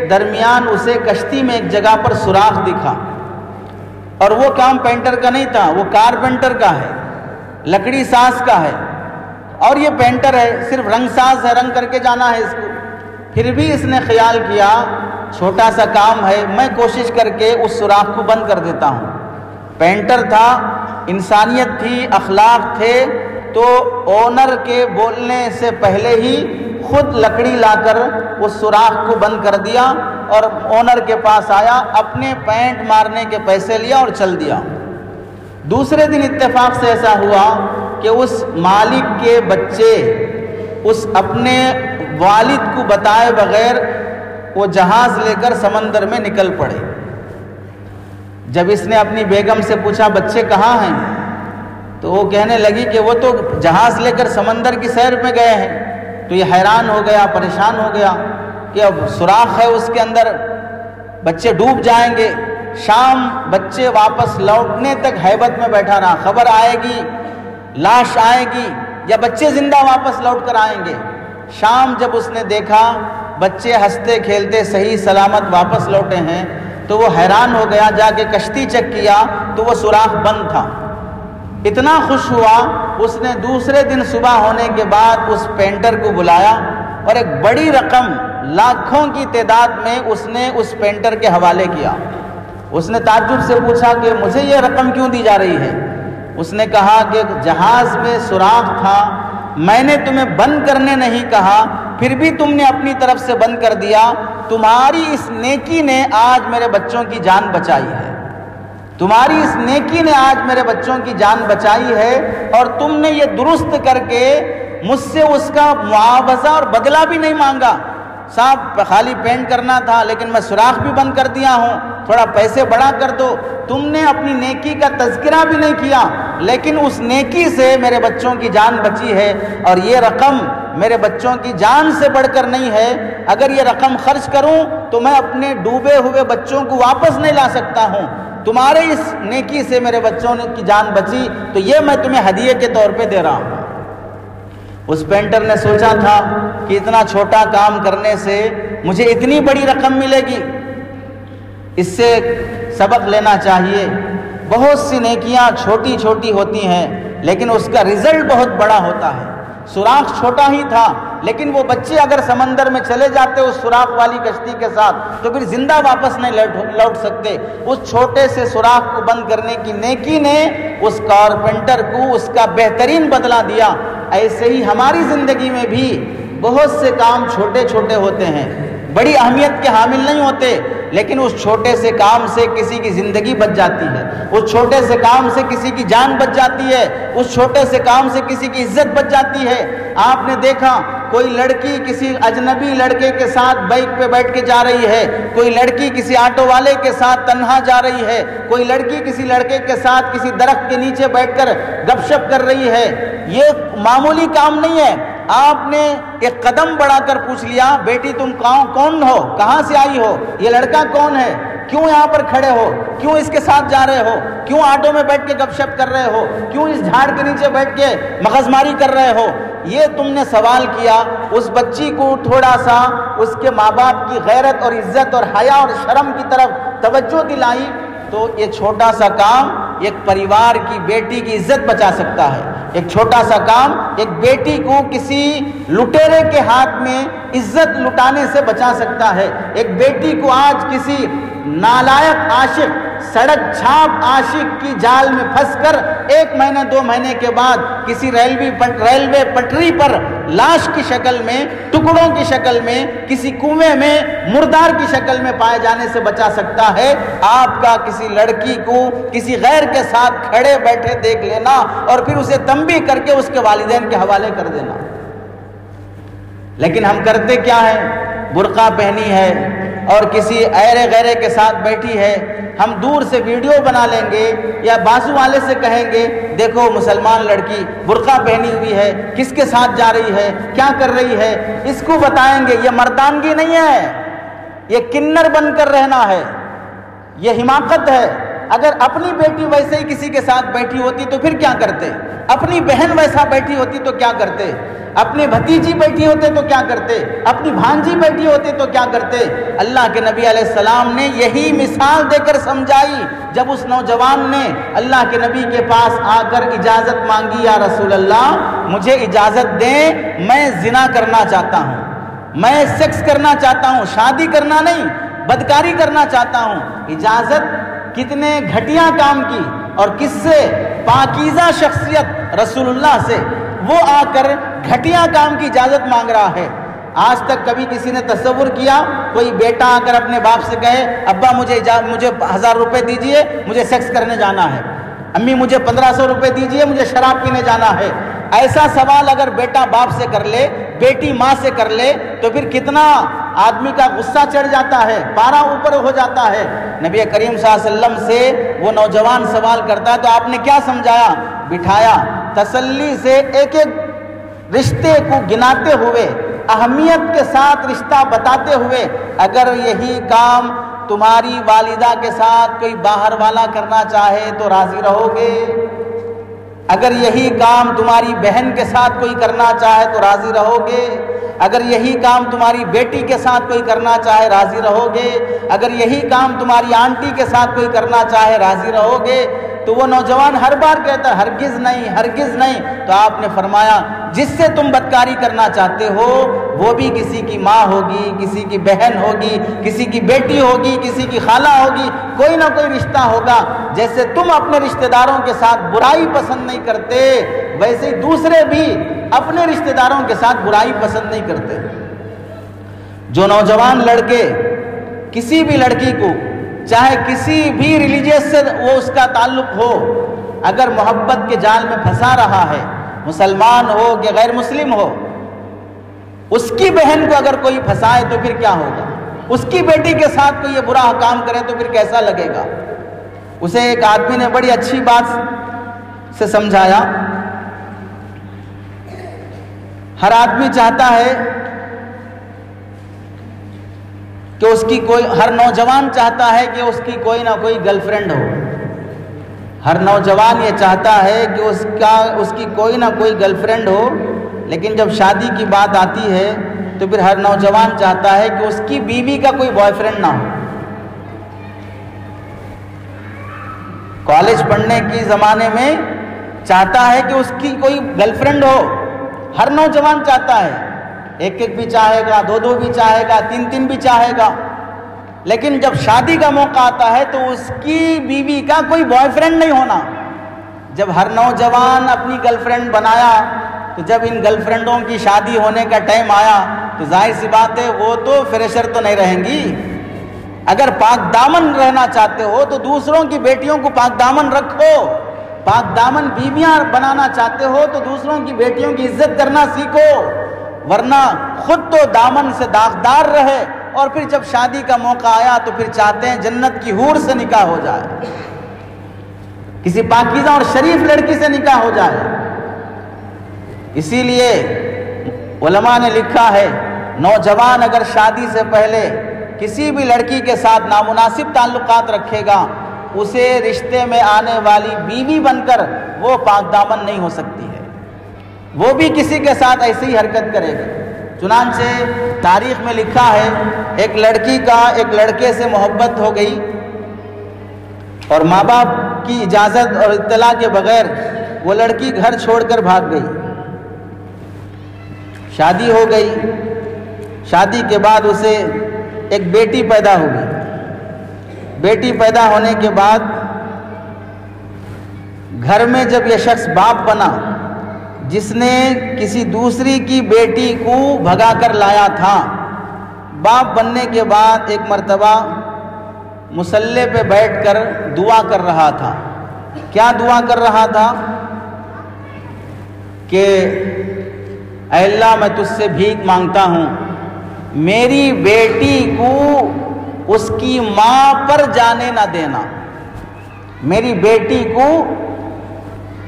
درمیان اسے کشتی میں ایک جگہ پر سوراخ دکھا، اور وہ کام پینٹر کا نہیں تھا، وہ کارپینٹر کا ہے، لکڑی ساز کا ہے، اور یہ پینٹر ہے، صرف رنگ ساز ہے، رنگ کر کے جانا ہے اس کو۔ پھر بھی اس نے خیال کیا چھوٹا سا کام ہے، میں کوشش کر کے اس سوراخ کو بند کر دیتا ہوں۔ پینٹر تھا، انسانیت تھی، اخلاق تھے، تو اونر کے بولنے سے پہلے ہی خود لکڑی لا کر اس سوراخ کو بند کر دیا اور اونر کے پاس آیا، اپنے پینٹ مارنے کے پیسے لیا اور چل دیا۔ دوسرے دن اتفاق سے ایسا ہوا کہ اس مالک کے بچے اس اپنے والد کو بتائے بغیر وہ جہاز لے کر سمندر میں نکل پڑے۔ جب اس نے اپنی بیگم سے پوچھا بچے کہاں ہیں، تو وہ کہنے لگی کہ وہ تو جہاز لے کر سمندر کی سیر میں گئے ہیں۔ تو یہ حیران ہو گیا، پریشان ہو گیا کہ اب سوراخ ہے اس کے اندر، بچے ڈوب جائیں گے۔ شام بچے واپس لوٹنے تک ہیبت میں بیٹھا رہا، خبر آئے گی، لاش آئے گی یا بچے زندہ واپس لوٹ کر آئیں گے۔ شام جب اس نے دیکھا بچے ہنستے کھیلتے صحیح سلامت واپس لوٹے ہیں تو وہ حیران ہو گیا، جا کے کشتی چیک کیا تو وہ سوراخ بند تھا۔ اتنا خوش ہوا، اس نے دوسرے دن صبح ہونے کے بعد اس پینٹر کو بلایا اور ایک بڑی رقم لاکھوں کی تعداد میں اس نے اس پینٹر کے حوالے کیا۔ اس نے تعجب سے پوچھا کہ مجھے یہ رقم کیوں دی جا رہی ہے؟ اس نے کہا کہ جہاز میں سوراخ تھا، میں نے تمہیں بند کرنے نہیں کہا، پھر بھی تم نے اپنی طرف سے بند کر دیا۔ تمہاری اس نیکی نے آج میرے بچوں کی جان بچائی ہے، تمہاری اس نیکی نے آج میرے بچوں کی جان بچائی ہے، اور تم نے یہ درست کر کے مجھ سے اس کا معاوضہ اور بدلہ بھی نہیں مانگا۔ صاحب خالی پینٹ کرنا تھا لیکن میں سوراخ بھی بند کر دیا ہوں، تھوڑا پیسے بڑھا کر دو۔ تم نے اپنی نیکی کا تذکرہ بھی نہیں کیا، لیکن اس نیکی سے میرے بچوں کی جان بچی ہے، اور یہ رقم میرے بچوں کی جان سے بڑھ کر نہیں ہے۔ اگر یہ رقم خرچ کروں تو میں اپنے ڈوبے ہوئے بچوں کو واپس نہیں لا سکتا ہوں، تمہارے اس نیکی سے میرے بچوں کی جان بچی، تو یہ میں تمہیں ہدیے کے طور پہ دے رہا ہوں۔ اس پینٹر نے سوچا تھا کہ اتنا چھوٹا کام کرنے سے مجھے اتنی بڑی رقم ملے گی، اس سے سبق لینا چاہیے۔ بہت سی نیکیاں چھوٹی چھوٹی ہوتی ہیں لیکن اس کا رزلٹ بہت بڑا ہوتا ہے۔ سوراخ چھوٹا ہی تھا لیکن وہ بچے اگر سمندر میں چلے جاتے اس سوراخ والی کشتی کے ساتھ تو پھر زندہ واپس نہیں لوٹ سکتے۔ اس چھوٹے سے سوراخ کو بند کرنے کی نیکی نے اس کارپینٹر کو اس کا بہترین بدلہ دیا۔ ایسے ہی ہماری زندگی میں بھی بہت سے کام چھوٹے چھوٹے ہوتے ہیں، بڑی اہمیت کے حامل نہیں ہوتے، لیکن اس چھوٹے سے کام سے کسی کی زندگی بچ جاتی ہے، اس چھوٹے سے کام سے کسی کی جان بچ جاتی ہے، اس چھوٹے سے کام سے کسی کی عزت بچ جاتی ہے۔ آپ نے دیکھا کوئی لڑکی کسی اجنبی لڑکے کے ساتھ بائک پہ بیٹھ کے جا رہی ہے، کوئی لڑکی کسی آٹو والے کے ساتھ تنہا جا رہی ہے، کوئی لڑکی کسی لڑکے کے ساتھ کسی درخت کے نیچے بیٹھ کر گپ شپ کر رہی ہے۔ یہ معمولی کام نہیں ہے۔ آپ نے ایک قدم بڑھا کر پوچھ لیا، بیٹی تم کون ہو، کہاں سے آئی ہو، یہ لڑکا کون ہے، کیوں یہاں پر کھڑے ہو، کیوں اس کے ساتھ جا رہے ہو، کیوں آٹو میں بیٹھ کے گپ شپ کر رہے ہو، کیوں اس جھاڑ کے نیچے بیٹھ کے مغز ماری کر رہے ہو۔ یہ تم نے سوال کیا، اس بچی کو تھوڑا سا اس کے ماں باپ کی غیرت اور عزت اور حیا اور شرم کی طرف توجہ دلائی، تو یہ چھوٹا سا کام ایک پریوار کی بیٹی کی عزت بچا سکتا ہے۔ ایک چھوٹا سا کام ایک بیٹی کو کسی لٹیرے کے ہاتھ میں عزت لٹانے سے بچا سکتا ہے۔ ایک بیٹی کو آج کسی نالائق عاشق، سڑک چھاپ عاشق کی جال میں پھنس کر 1 مہینے 2 مہینے کے بعد کسی ریلوے پٹری پر لاش کی شکل میں، ٹکڑوں کی شکل میں، کسی کنویں میں مردار کی شکل میں پائے جانے سے بچا سکتا ہے آپ کا کسی لڑکی کو کسی غیر کے ساتھ کھڑے بیٹھے دیکھ لینا اور پھر اسے تنبیہ کر کے اس کے والدین کے حوالے کر دینا۔ لیکن ہم کرتے کیا ہیں؟ برقع پہنی ہے اور کسی ایرے غیرے کے ساتھ بیٹھی ہے، ہم دور سے ویڈیو بنا لیں گے یا بازو والے سے کہیں گے دیکھو مسلمان لڑکی برقع پہنی ہوئی ہے، کس کے ساتھ جا رہی ہے، کیا کر رہی ہے، اس کو بتائیں گے۔ یہ مردانگی نہیں ہے، یہ کنر بن کر رہنا ہے، یہ حماقت ہے۔ اگر اپنی بیٹی ویسے ہی کسی کے ساتھ بیٹھی ہوتی تو پھر کیا کرتے؟ اپنی بہن ویسا بیٹھی ہوتی تو کیا کرتے؟ اپنی بھتیجی بیٹھی ہوتے تو کیا کرتے؟ اپنی بھانجی بیٹھی ہوتی تو کیا کرتے؟ اللہ کے نبی علیہ السلام نے یہی مثال دے کر سمجھائی جب اس نوجوان نے اللہ کے نبی کے پاس آ کر اجازت مانگی، یا رسول اللہ مجھے اجازت دیں، میں زنا کرنا چاہتا ہوں، میں سیکس کرنا چاہتا ہوں، شادی کرنا نہیں بدکاری کرنا چاہتا ہوں، اجازت۔ کتنے گھٹیا کام کی اور کس سے؟ پاکیزہ شخصیت رسول اللہ سے، وہ آ کر گھٹیا کام کی اجازت مانگ رہا ہے۔ آج تک کبھی کسی نے تصور کیا کوئی بیٹا آ کر اپنے باپ سے کہے ابا مجھے 1000 روپے دیجئے مجھے سیکس کرنے جانا ہے، امی مجھے 1500 روپے دیجئے مجھے شراب پینے جانا ہے؟ ایسا سوال اگر بیٹا باپ سے کر لے، بیٹی ماں سے کر لے تو پھر کتنا آدمی کا غصہ چڑھ جاتا ہے، پارا اوپر ہو جاتا ہے۔ نبی کریم صلی اللہ علیہ وسلم سے وہ نوجوان سوال کرتا ہے تو آپ نے کیا سمجھایا؟ بٹھایا، تسلی سے ایک ایک رشتے کو گناتے ہوئے، اہمیت کے ساتھ رشتہ بتاتے ہوئے، اگر یہی کام تمہاری والدہ کے ساتھ کوئی باہر والا کرنا چاہے تو راضی رہو گے؟ اگر یہی کام تمہاری بہن کے ساتھ کوئی کرنا چاہے تو راضی رہو گے؟ اگر یہی کام تمہاری بیٹی کے ساتھ کوئی کرنا چاہے راضی رہو گے؟ اگر یہی کام تمہاری آنٹی کے ساتھ کوئی کرنا چاہے راضی رہو گے؟ تو وہ نوجوان ہر بار کہتا ہے ہرگز نہیں، ہرگز نہیں۔ تو آپ نے فرمایا جس سے تم بدکاری کرنا چاہتے ہو وہ بھی کسی کی ماں ہوگی، کسی کی بہن ہوگی، کسی کی بیٹی ہوگی، کسی کی خالہ ہوگی، کوئی نہ کوئی رشتہ ہوگا۔ جیسے تم اپنے رشتہ داروں کے ساتھ برائی پسند نہیں کرتے، ویسے ہی دوسرے بھی اپنے رشتہ داروں کے ساتھ برائی پسند نہیں کرتے۔ جو نوجوان لڑکے کسی بھی لڑکی کو، چاہے کسی بھی ریلیجیس سے وہ اس کا تعلق ہو، اگر محبت کے جال میں پھنسا رہا ہے، مسلمان ہو کہ غیر مسلم ہو، اس کی بہن کو اگر کوئی پھنسائے تو پھر کیا ہوگا؟ اس کی بیٹی کے ساتھ کوئی یہ برا کام کرے تو پھر کیسا لگے گا؟ اسے ایک آدمی نے بڑی اچھی بات سے سمجھایا. ہر آدمی چاہتا ہے کہ اس کی کوئی، ہر نوجوان چاہتا ہے کہ اس کی کوئی نہ کوئی گرل فرینڈ ہو. ہر نوجوان یہ چاہتا ہے کہ اس کی کوئی نہ کوئی گرل فرینڈ ہو، لیکن جب شادی کی بات آتی ہے تو پھر ہر نوجوان چاہتا ہے کہ اس کی بیوی کا کوئی بوائے فرینڈ نہ ہو. کالج پڑھنے کے زمانے میں چاہتا ہے کہ اس کی کوئی گرل فرینڈ ہو. ہر نوجوان چاہتا ہے، ایک ایک بھی چاہے گا، دو دو بھی چاہے گا، تین تین بھی چاہے گا. لیکن جب شادی کا موقع آتا ہے تو اس کی بیوی کا کوئی بوائے فرینڈ نہیں ہونا. جب ہر نوجوان اپنی گرل فرینڈ بنایا تو جب ان گرل فرینڈوں کی شادی ہونے کا ٹائم آیا تو ظاہر سی بات ہے وہ تو فریشر تو نہیں رہیں گی. اگر پاک دامن رہنا چاہتے ہو تو دوسروں کی بیٹیوں کو پاک دامن رکھو. پاک دامن بیویاں بنانا چاہتے ہو تو دوسروں کی بیٹیوں کی عزت کرنا سیکھو، ورنہ خود تو دامن سے داغدار رہے اور پھر جب شادی کا موقع آیا تو پھر چاہتے ہیں جنت کی حور سے نکاح ہو جائے، کسی پاکیزہ اور شریف لڑکی سے نکاح ہو جائے. اسی لیے علماء نے لکھا ہے نوجوان اگر شادی سے پہلے کسی بھی لڑکی کے ساتھ نامناسب تعلقات رکھے گا، اسے رشتے میں آنے والی بیوی بن کر وہ پاک دامن نہیں ہو سکتی ہے، وہ بھی کسی کے ساتھ ایسی ہی حرکت کرے گی. چنانچہ تاریخ میں لکھا ہے ایک لڑکی کا ایک لڑکے سے محبت ہو گئی اور ماں باپ کی اجازت اور اطلاع کے بغیر وہ لڑکی گھر چھوڑ کر بھاگ گئی. شادی ہو گئی، شادی کے بعد اسے ایک بیٹی پیدا ہو گئی. بیٹی پیدا ہونے کے بعد گھر میں جب یہ شخص باپ بنا جس نے کسی دوسری کی بیٹی کو بھگا کر لایا تھا، باپ بننے کے بعد ایک مرتبہ مصلی پہ بیٹھ کر دعا کر رہا تھا. کیا دعا کر رہا تھا؟ کہ اے اللہ میں تجھ سے بھیک مانگتا ہوں، میری بیٹی کو اس کی ماں پر جانے نہ دینا، میری بیٹی کو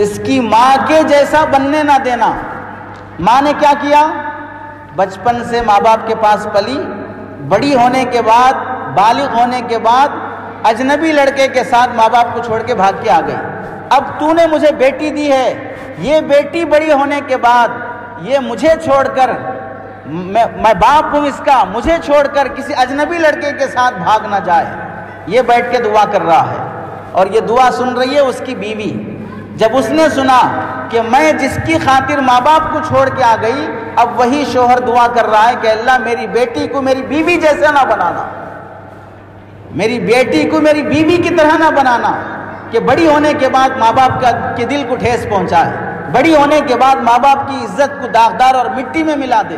اس کی ماں کے جیسا بننے نہ دینا. ماں نے کیا کیا؟ بچپن سے ماں باپ کے پاس پلی، بڑی ہونے کے بعد، بالغ ہونے کے بعد اجنبی لڑکے کے ساتھ ماں باپ کو چھوڑ کے بھاگ کے آ گئی. اب تو نے مجھے بیٹی دی ہے، یہ بیٹی بڑی ہونے کے بعد یہ مجھے چھوڑ کر، میں باپ ہوں اس کا، مجھے چھوڑ کر کسی اجنبی لڑکے کے ساتھ بھاگ نہ جائے. یہ بیٹھ کے دعا کر رہا ہے اور یہ دعا سن رہی ہے اس کی بیوی. جب اس نے سنا کہ میں جس کی خاطر ماں باپ کو چھوڑ کے آ گئی، اب وہی شوہر دعا کر رہا ہے کہ اللہ میری بیٹی کو میری بیوی جیسا نہ بنانا، میری بیٹی کو میری بیوی کی طرح نہ بنانا کہ بڑی ہونے کے بعد ماں باپ کے دل کو ٹھیس پہنچائے، بڑی ہونے کے بعد ماں باپ کی عزت کو داغدار اور مٹی میں ملا دے.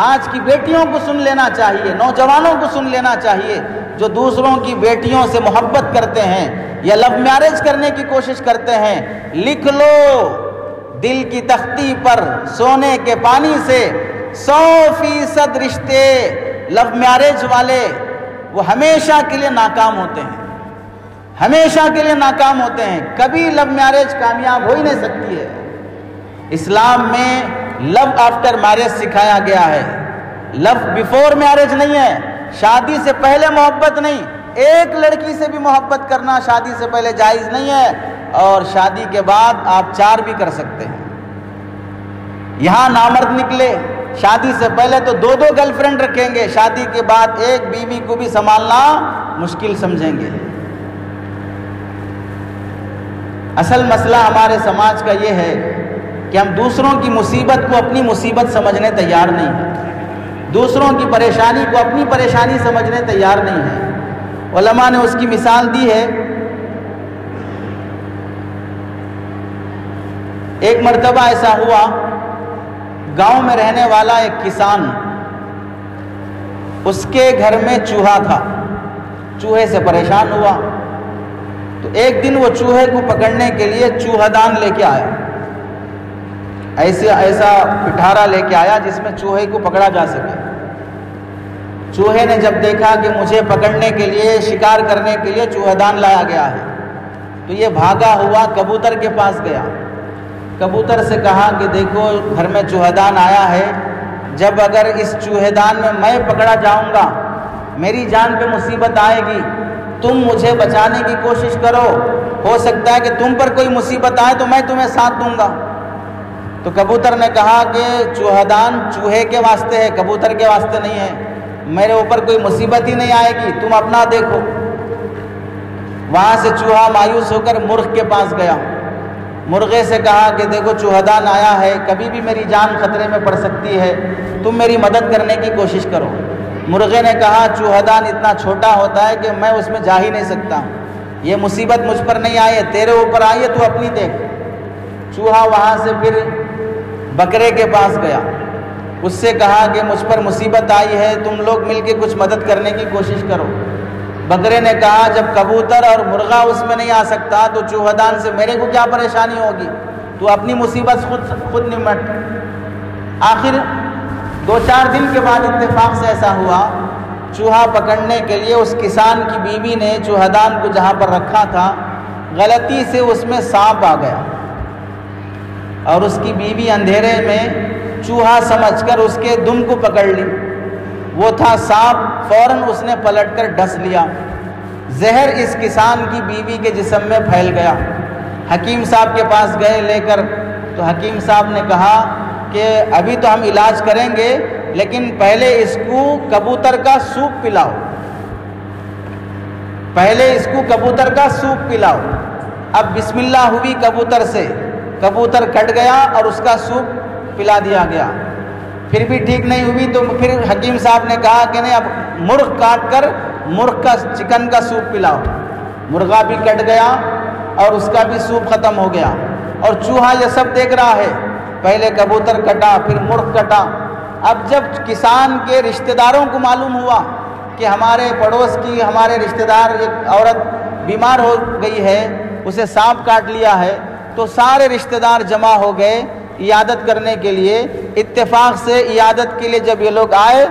آج کی بیٹیوں کو سن لینا چاہیے، نوجوانوں کو سن لینا چاہیے جو دوسروں کی بیٹیوں سے محبت کرتے ہیں یا لو میرج کرنے کی کوشش کرتے ہیں. لکھ لو دل کی تختی پر سونے کے پانی سے 100% رشتے لو میرج والے وہ ہمیشہ کے لیے ناکام ہوتے ہیں، ہمیشہ کے لیے ناکام ہوتے ہیں. کبھی لو میرج کامیاب ہو ہی نہیں سکتی ہے. اسلام میں لو آفٹر میرج سکھایا گیا ہے، لو بیفور میرج نہیں ہے. شادی سے پہلے محبت نہیں، ایک لڑکی سے بھی محبت کرنا شادی سے پہلے جائز نہیں ہے، اور شادی کے بعد آپ 4 بھی کر سکتے ہیں. یہاں نامرد نکلے شادی سے پہلے تو 2 گرل فرینڈ رکھیں گے، شادی کے بعد ایک بیوی کو بھی سنبھالنا مشکل سمجھیں گے. اصل مسئلہ ہمارے سماج کا یہ ہے کہ ہم دوسروں کی مصیبت کو اپنی مصیبت سمجھنے تیار نہیں ہیں، دوسروں کی پریشانی کو اپنی پریشانی سمجھنے تیار نہیں ہیں. علماء نے اس کی مثال دی ہے. ایک مرتبہ ایسا ہوا، گاؤں میں رہنے والا ایک کسان، اس کے گھر میں چوہا تھا، چوہے سے پریشان ہوا تو ایک دن وہ چوہے کو پکڑنے کے لیے چوہا دان لے کے آیا. ایسا پٹھارا لے کے آیا جس میں چوہے کو پکڑا جا سکے۔ چوہے نے جب دیکھا کہ مجھے پکڑنے کے لیے، شکار کرنے کے لیے چوہے دان لایا گیا ہے، تو یہ بھاگا ہوا کبوتر کے پاس گیا۔ کبوتر سے کہا کہ دیکھو گھر میں چوہے دان آیا ہے، جب اگر اس چوہے دان میں پکڑا جاؤں گا میری جان پہ مصیبت آئے گی، تم مجھے بچانے کی کوشش کرو، ہو سکتا ہے کہ تم پر کوئی مصیبت آئے تو میں تمہیں ساتھ دوں گا۔ تو کبوتر نے کہا کہ چوہے دان چوہے کے واسطے ہے، کبوتر کے واسطے نہیں ہے، میرے اوپر کوئی مصیبت ہی نہیں آئے گی، تم اپنا دیکھو۔ وہاں سے چوہا مایوس ہو کر مرغ کے پاس گیا، مرغے سے کہا کہ دیکھو چوہے دان آیا ہے، کبھی بھی میری جان خطرے میں پڑ سکتی ہے، تم میری مدد کرنے کی کوشش کرو۔ مرغے نے کہا چوہے دان اتنا چھوٹا ہوتا ہے کہ میں اس میں جا ہی نہیں سکتا، یہ مصیبت مجھ پر نہیں آئی ہے، تیرے اوپر آئی ہے، تو اپنی دیکھ۔ چوہا وہاں سے پھر بکرے کے پاس گیا، اس سے کہا کہ مجھ پر مصیبت آئی ہے، تم لوگ مل کے کچھ مدد کرنے کی کوشش کرو۔ بکرے نے کہا جب کبوتر اور مرغا اس میں نہیں آ سکتا تو چوہے دان سے میرے کو کیا پریشانی ہوگی، تو اپنی مصیبت خود نمٹ۔ آخر 2-4 دن کے بعد اتفاق سے ایسا ہوا، چوہا پکڑنے کے لیے اس کسان کی بیوی نے چوہے دان کو جہاں پر رکھا تھا غلطی سے اس میں سانپ آ گیا، اور اس کی بیوی اندھیرے میں چوہا سمجھ کر اس کے دم کو پکڑ لی، وہ تھا سانپ، فوراً اس نے پلٹ کر ڈس لیا، زہر اس کسان کی بیوی کے جسم میں پھیل گیا۔ حکیم صاحب کے پاس گئے لے کر، تو حکیم صاحب نے کہا کہ ابھی تو ہم علاج کریں گے، لیکن پہلے اس کو کبوتر کا سوپ پلاؤ، پہلے اس کو کبوتر کا سوپ پلاؤ۔ اب بسم اللہ ہوئی کبوتر سے، کبوتر کٹ گیا اور اس کا سوپ پلا دیا گیا، پھر بھی ٹھیک نہیں ہوئی تو پھر حکیم صاحب نے کہا کہ نہیں، اب مرغ کاٹ کر مرغ کا چکن کا سوپ پلاؤ۔ مرغا بھی کٹ گیا اور اس کا بھی سوپ ختم ہو گیا، اور چوہا یہ سب دیکھ رہا ہے، پہلے کبوتر کٹا پھر مرغ کٹا۔ اب جب کسان کے رشتہ داروں کو معلوم ہوا کہ ہمارے پڑوس کی ہمارے رشتہ دار ایک عورت بیمار ہو گئی ہے، اسے سانپ کاٹ لیا ہے، تو سارے رشتہ دار جمع ہو گئے عیادت کرنے کے لیے۔ اتفاق سے عیادت کے لیے جب یہ لوگ آئے،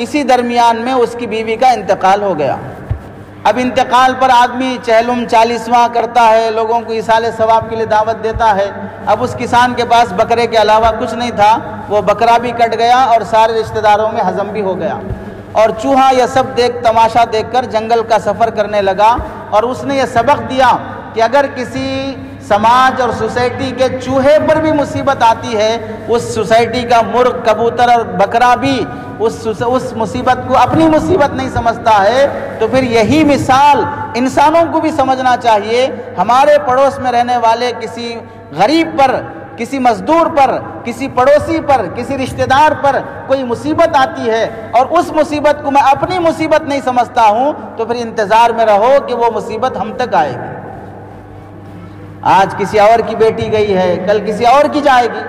اسی درمیان میں اس کی بیوی کا انتقال ہو گیا۔ اب انتقال پر آدمی چہلم چالیسواں کرتا ہے، لوگوں کو ایصال ثواب کے لیے دعوت دیتا ہے۔ اب اس کسان کے پاس بکرے کے علاوہ کچھ نہیں تھا، وہ بکرا بھی کٹ گیا اور سارے رشتہ داروں میں ہضم بھی ہو گیا، اور چوہا یہ سب تماشا دیکھ کر جنگل کا سفر کرنے لگا، اور اس نے یہ سبق دیا کہ اگر کسی سماج اور سوسائٹی کے چوہے پر بھی مصیبت آتی ہے، اس سوسائٹی کا مرغ، کبوتر اور بکرا بھی اس مصیبت کو اپنی مصیبت نہیں سمجھتا ہے، تو پھر یہی مثال انسانوں کو بھی سمجھنا چاہیے۔ ہمارے پڑوس میں رہنے والے کسی غریب پر، کسی مزدور پر، کسی پڑوسی پر، کسی رشتہ دار پر کوئی مصیبت آتی ہے اور اس مصیبت کو میں اپنی مصیبت نہیں سمجھتا ہوں، تو پھر انتظار میں رہو کہ وہ مصیبت ہم تک آئے گی۔ آج کسی اور کی بیٹی گئی ہے، کل کسی اور کی جائے گی۔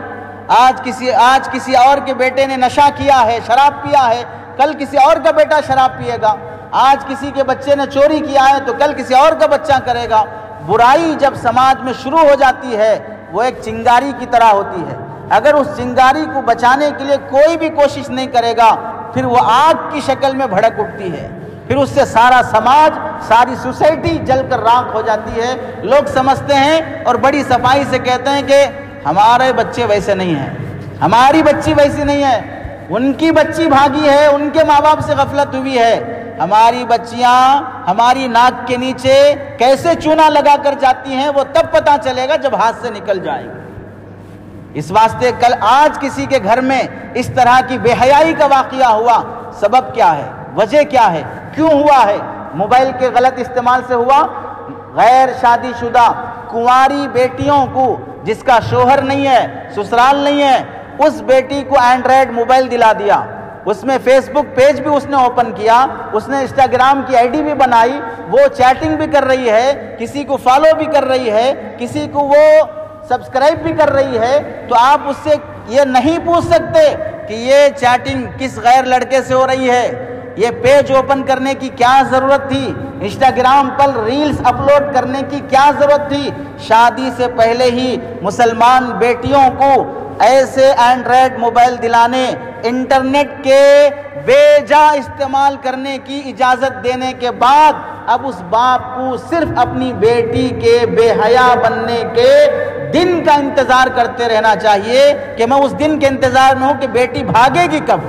آج کسی اور کے بیٹے نے نشہ کیا ہے، شراب پیا ہے، کل کسی اور کا بیٹا شراب پیے گا۔ آج کسی کے بچے نے چوری کیا ہے تو کل کسی اور کا بچہ کرے گا۔ برائی جب سماج میں شروع ہو جاتی ہے، وہ ایک چنگاری کی طرح ہوتی ہے، اگر اس چنگاری کو بچانے کے لیے کوئی بھی کوشش نہیں کرے گا، پھر وہ آگ کی شکل میں بھڑک اٹھتی ہے، پھر اس سے سارا سماج، ساری سوسائٹی جل کر راکھ ہو جاتی ہے۔ لوگ سمجھتے ہیں اور بڑی صفائی سے کہتے ہیں کہ ہمارے بچے ویسے نہیں ہیں، ہماری بچی ویسی نہیں ہے، ان کی بچی بھاگی ہے، ان کے ماں باپ سے غفلت ہوئی ہے، ہماری بچیاں ہماری ناک کے نیچے کیسے چونا لگا کر جاتی ہیں وہ تب پتہ چلے گا جب ہاتھ سے نکل جائے گی۔ اس واسطے کل آج کسی کے گھر میں اس طرح کی بے حیائی کا واقعہ ہوا، سبب کیا ہے، وجہ کیا ہے، کیوں ہوا ہے؟ موبائل کے غلط استعمال سے ہوا۔ غیر شادی شدہ کنواری بیٹیوں کو، جس کا شوہر نہیں ہے، سسرال نہیں ہے، اس بیٹی کو اینڈرائڈ موبائل دلا دیا، اس میں فیس بک پیج بھی اس نے اوپن کیا، اس نے انسٹاگرام کی آئی ڈی بھی بنائی، وہ چیٹنگ بھی کر رہی ہے، کسی کو فالو بھی کر رہی ہے، کسی کو وہ سبسکرائب بھی کر رہی ہے، تو آپ اس سے یہ نہیں پوچھ سکتے کہ یہ چیٹنگ کس غیر لڑکے سے ہو رہی ہے، یہ پیج اوپن کرنے کی کیا ضرورت تھی، انسٹاگرام پر ریلز اپلوڈ کرنے کی کیا ضرورت تھی۔ شادی سے پہلے ہی مسلمان بیٹیوں کو ایسے اینڈرائڈ موبائل دلانے، انٹرنیٹ کے بے جا استعمال کرنے کی اجازت دینے کے بعد اب اس باپ کو صرف اپنی بیٹی کے بے حیا بننے کے دن کا انتظار کرتے رہنا چاہیے کہ میں اس دن کے انتظار میں ہوں کہ بیٹی بھاگے گی کب۔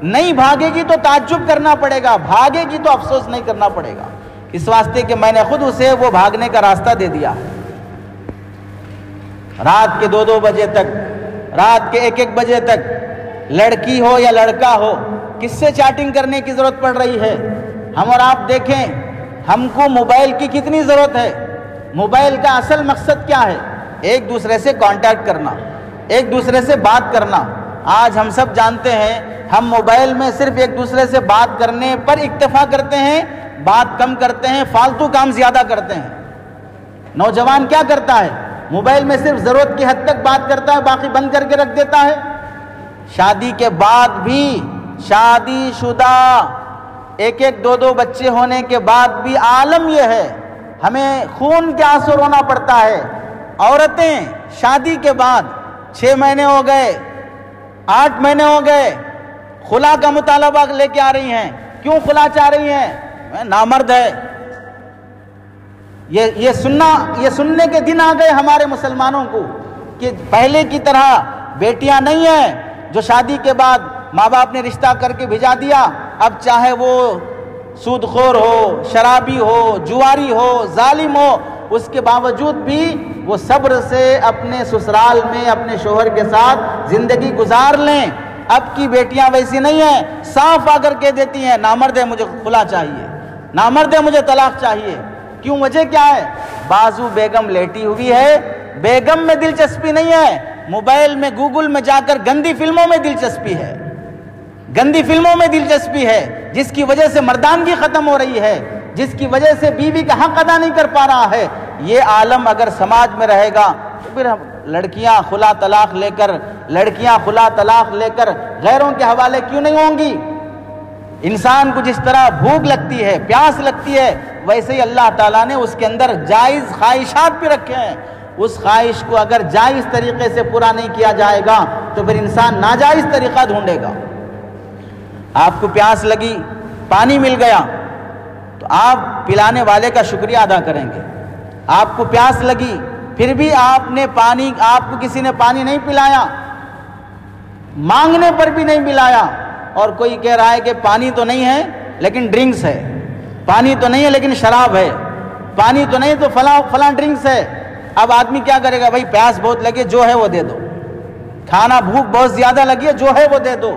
نہیں بھاگے گی تو تعجب کرنا پڑے گا، بھاگے گی تو افسوس نہیں کرنا پڑے گا، اس واسطے کہ میں نے خود اسے وہ بھاگنے کا راستہ دے دیا۔ رات کے 2 بجے تک، رات کے 1 بجے تک، لڑکی ہو یا لڑکا ہو، کس سے چیٹنگ کرنے کی ضرورت پڑ رہی ہے؟ ہم اور آپ دیکھیں ہم کو موبائل کی کتنی ضرورت ہے۔ موبائل کا اصل مقصد کیا ہے؟ ایک دوسرے سے کانٹیکٹ کرنا، ایک دوسرے سے بات کرنا۔ آج ہم سب جانتے ہیں ہم موبائل میں صرف ایک دوسرے سے بات کرنے پر اکتفا کرتے ہیں، بات کم کرتے ہیں، فالتو کام زیادہ کرتے ہیں۔ نوجوان کیا کرتا ہے؟ موبائل میں صرف ضرورت کی حد تک بات کرتا ہے، باقی بند کر کے رکھ دیتا ہے۔ شادی کے بعد بھی، شادی شدہ 1 2 بچے ہونے کے بعد بھی عالم یہ ہے، ہمیں خون کے آنسو رونا پڑتا ہے۔ عورتیں شادی کے بعد 6 مہینے ہو گئے، 8 مہینے ہو گئے، خلا کا مطالبہ لے کے آ رہی ہیں۔ کیوں خلا چاہ رہی ہیں؟ نامرد ہے۔ یہ سننے کے دن آ گئے ہمارے مسلمانوں کو کہ پہلے کی طرح بیٹیاں نہیں ہیں جو شادی کے بعد ماں باپ نے رشتہ کر کے بھیجا دیا، اب چاہے وہ سود خور ہو، شرابی ہو، جواری ہو، ظالم ہو، اس کے باوجود بھی وہ صبر سے اپنے سسرال میں اپنے شوہر کے ساتھ زندگی گزار لیں۔ اب کی بیٹیاں ویسی نہیں ہیں، صاف آ کر کے دیتی ہیں نامرد ہے، مجھے خلا چاہیے، نامرد ہے، مجھے طلاق چاہیے۔ کیوں؟ وجہ کیا ہے؟ بازو بیگم لیٹی ہوئی ہے، بیگم میں دلچسپی نہیں ہے، موبائل میں گوگل میں جا کر گندی فلموں میں دلچسپی ہے، گندی فلموں میں دلچسپی ہے، جس کی وجہ سے مردانگی ختم ہو رہی ہے، جس کی وجہ سے بیوی کا حق ادا نہیں کر پا رہا ہے۔ یہ عالم اگر سماج میں رہے گا تو پھر لڑکیاں خلا طلاق لے کر غیروں کے حوالے کیوں نہیں ہوں گی؟ انسان کو جس طرح بھوک لگتی ہے، پیاس لگتی ہے، ویسے ہی اللہ تعالیٰ نے اس کے اندر جائز خواہشات بھی رکھے ہیں۔ اس خواہش کو اگر جائز طریقے سے پورا نہیں کیا جائے گا تو پھر انسان ناجائز طریقہ ڈھونڈے گا۔ آپ کو پیاس لگی، پانی مل گیا تو آپ پلانے والے کا شکریہ ادا کریں گے۔ آپ کو پیاس لگی پھر بھی آپ کو کسی نے پانی نہیں پلایا، مانگنے پر بھی نہیں پلایا، اور کوئی کہہ رہا ہے کہ پانی تو نہیں ہے لیکن ڈرنکس ہے، پانی تو نہیں ہے لیکن شراب ہے، پانی تو نہیں تو فلاں ڈرنکس ہے۔ اب آدمی کیا کرے گا؟ بھائی پیاس بہت لگی، جو ہے وہ دے دو، کھانا بھوک بہت زیادہ لگی ہے، جو ہے وہ دے دو۔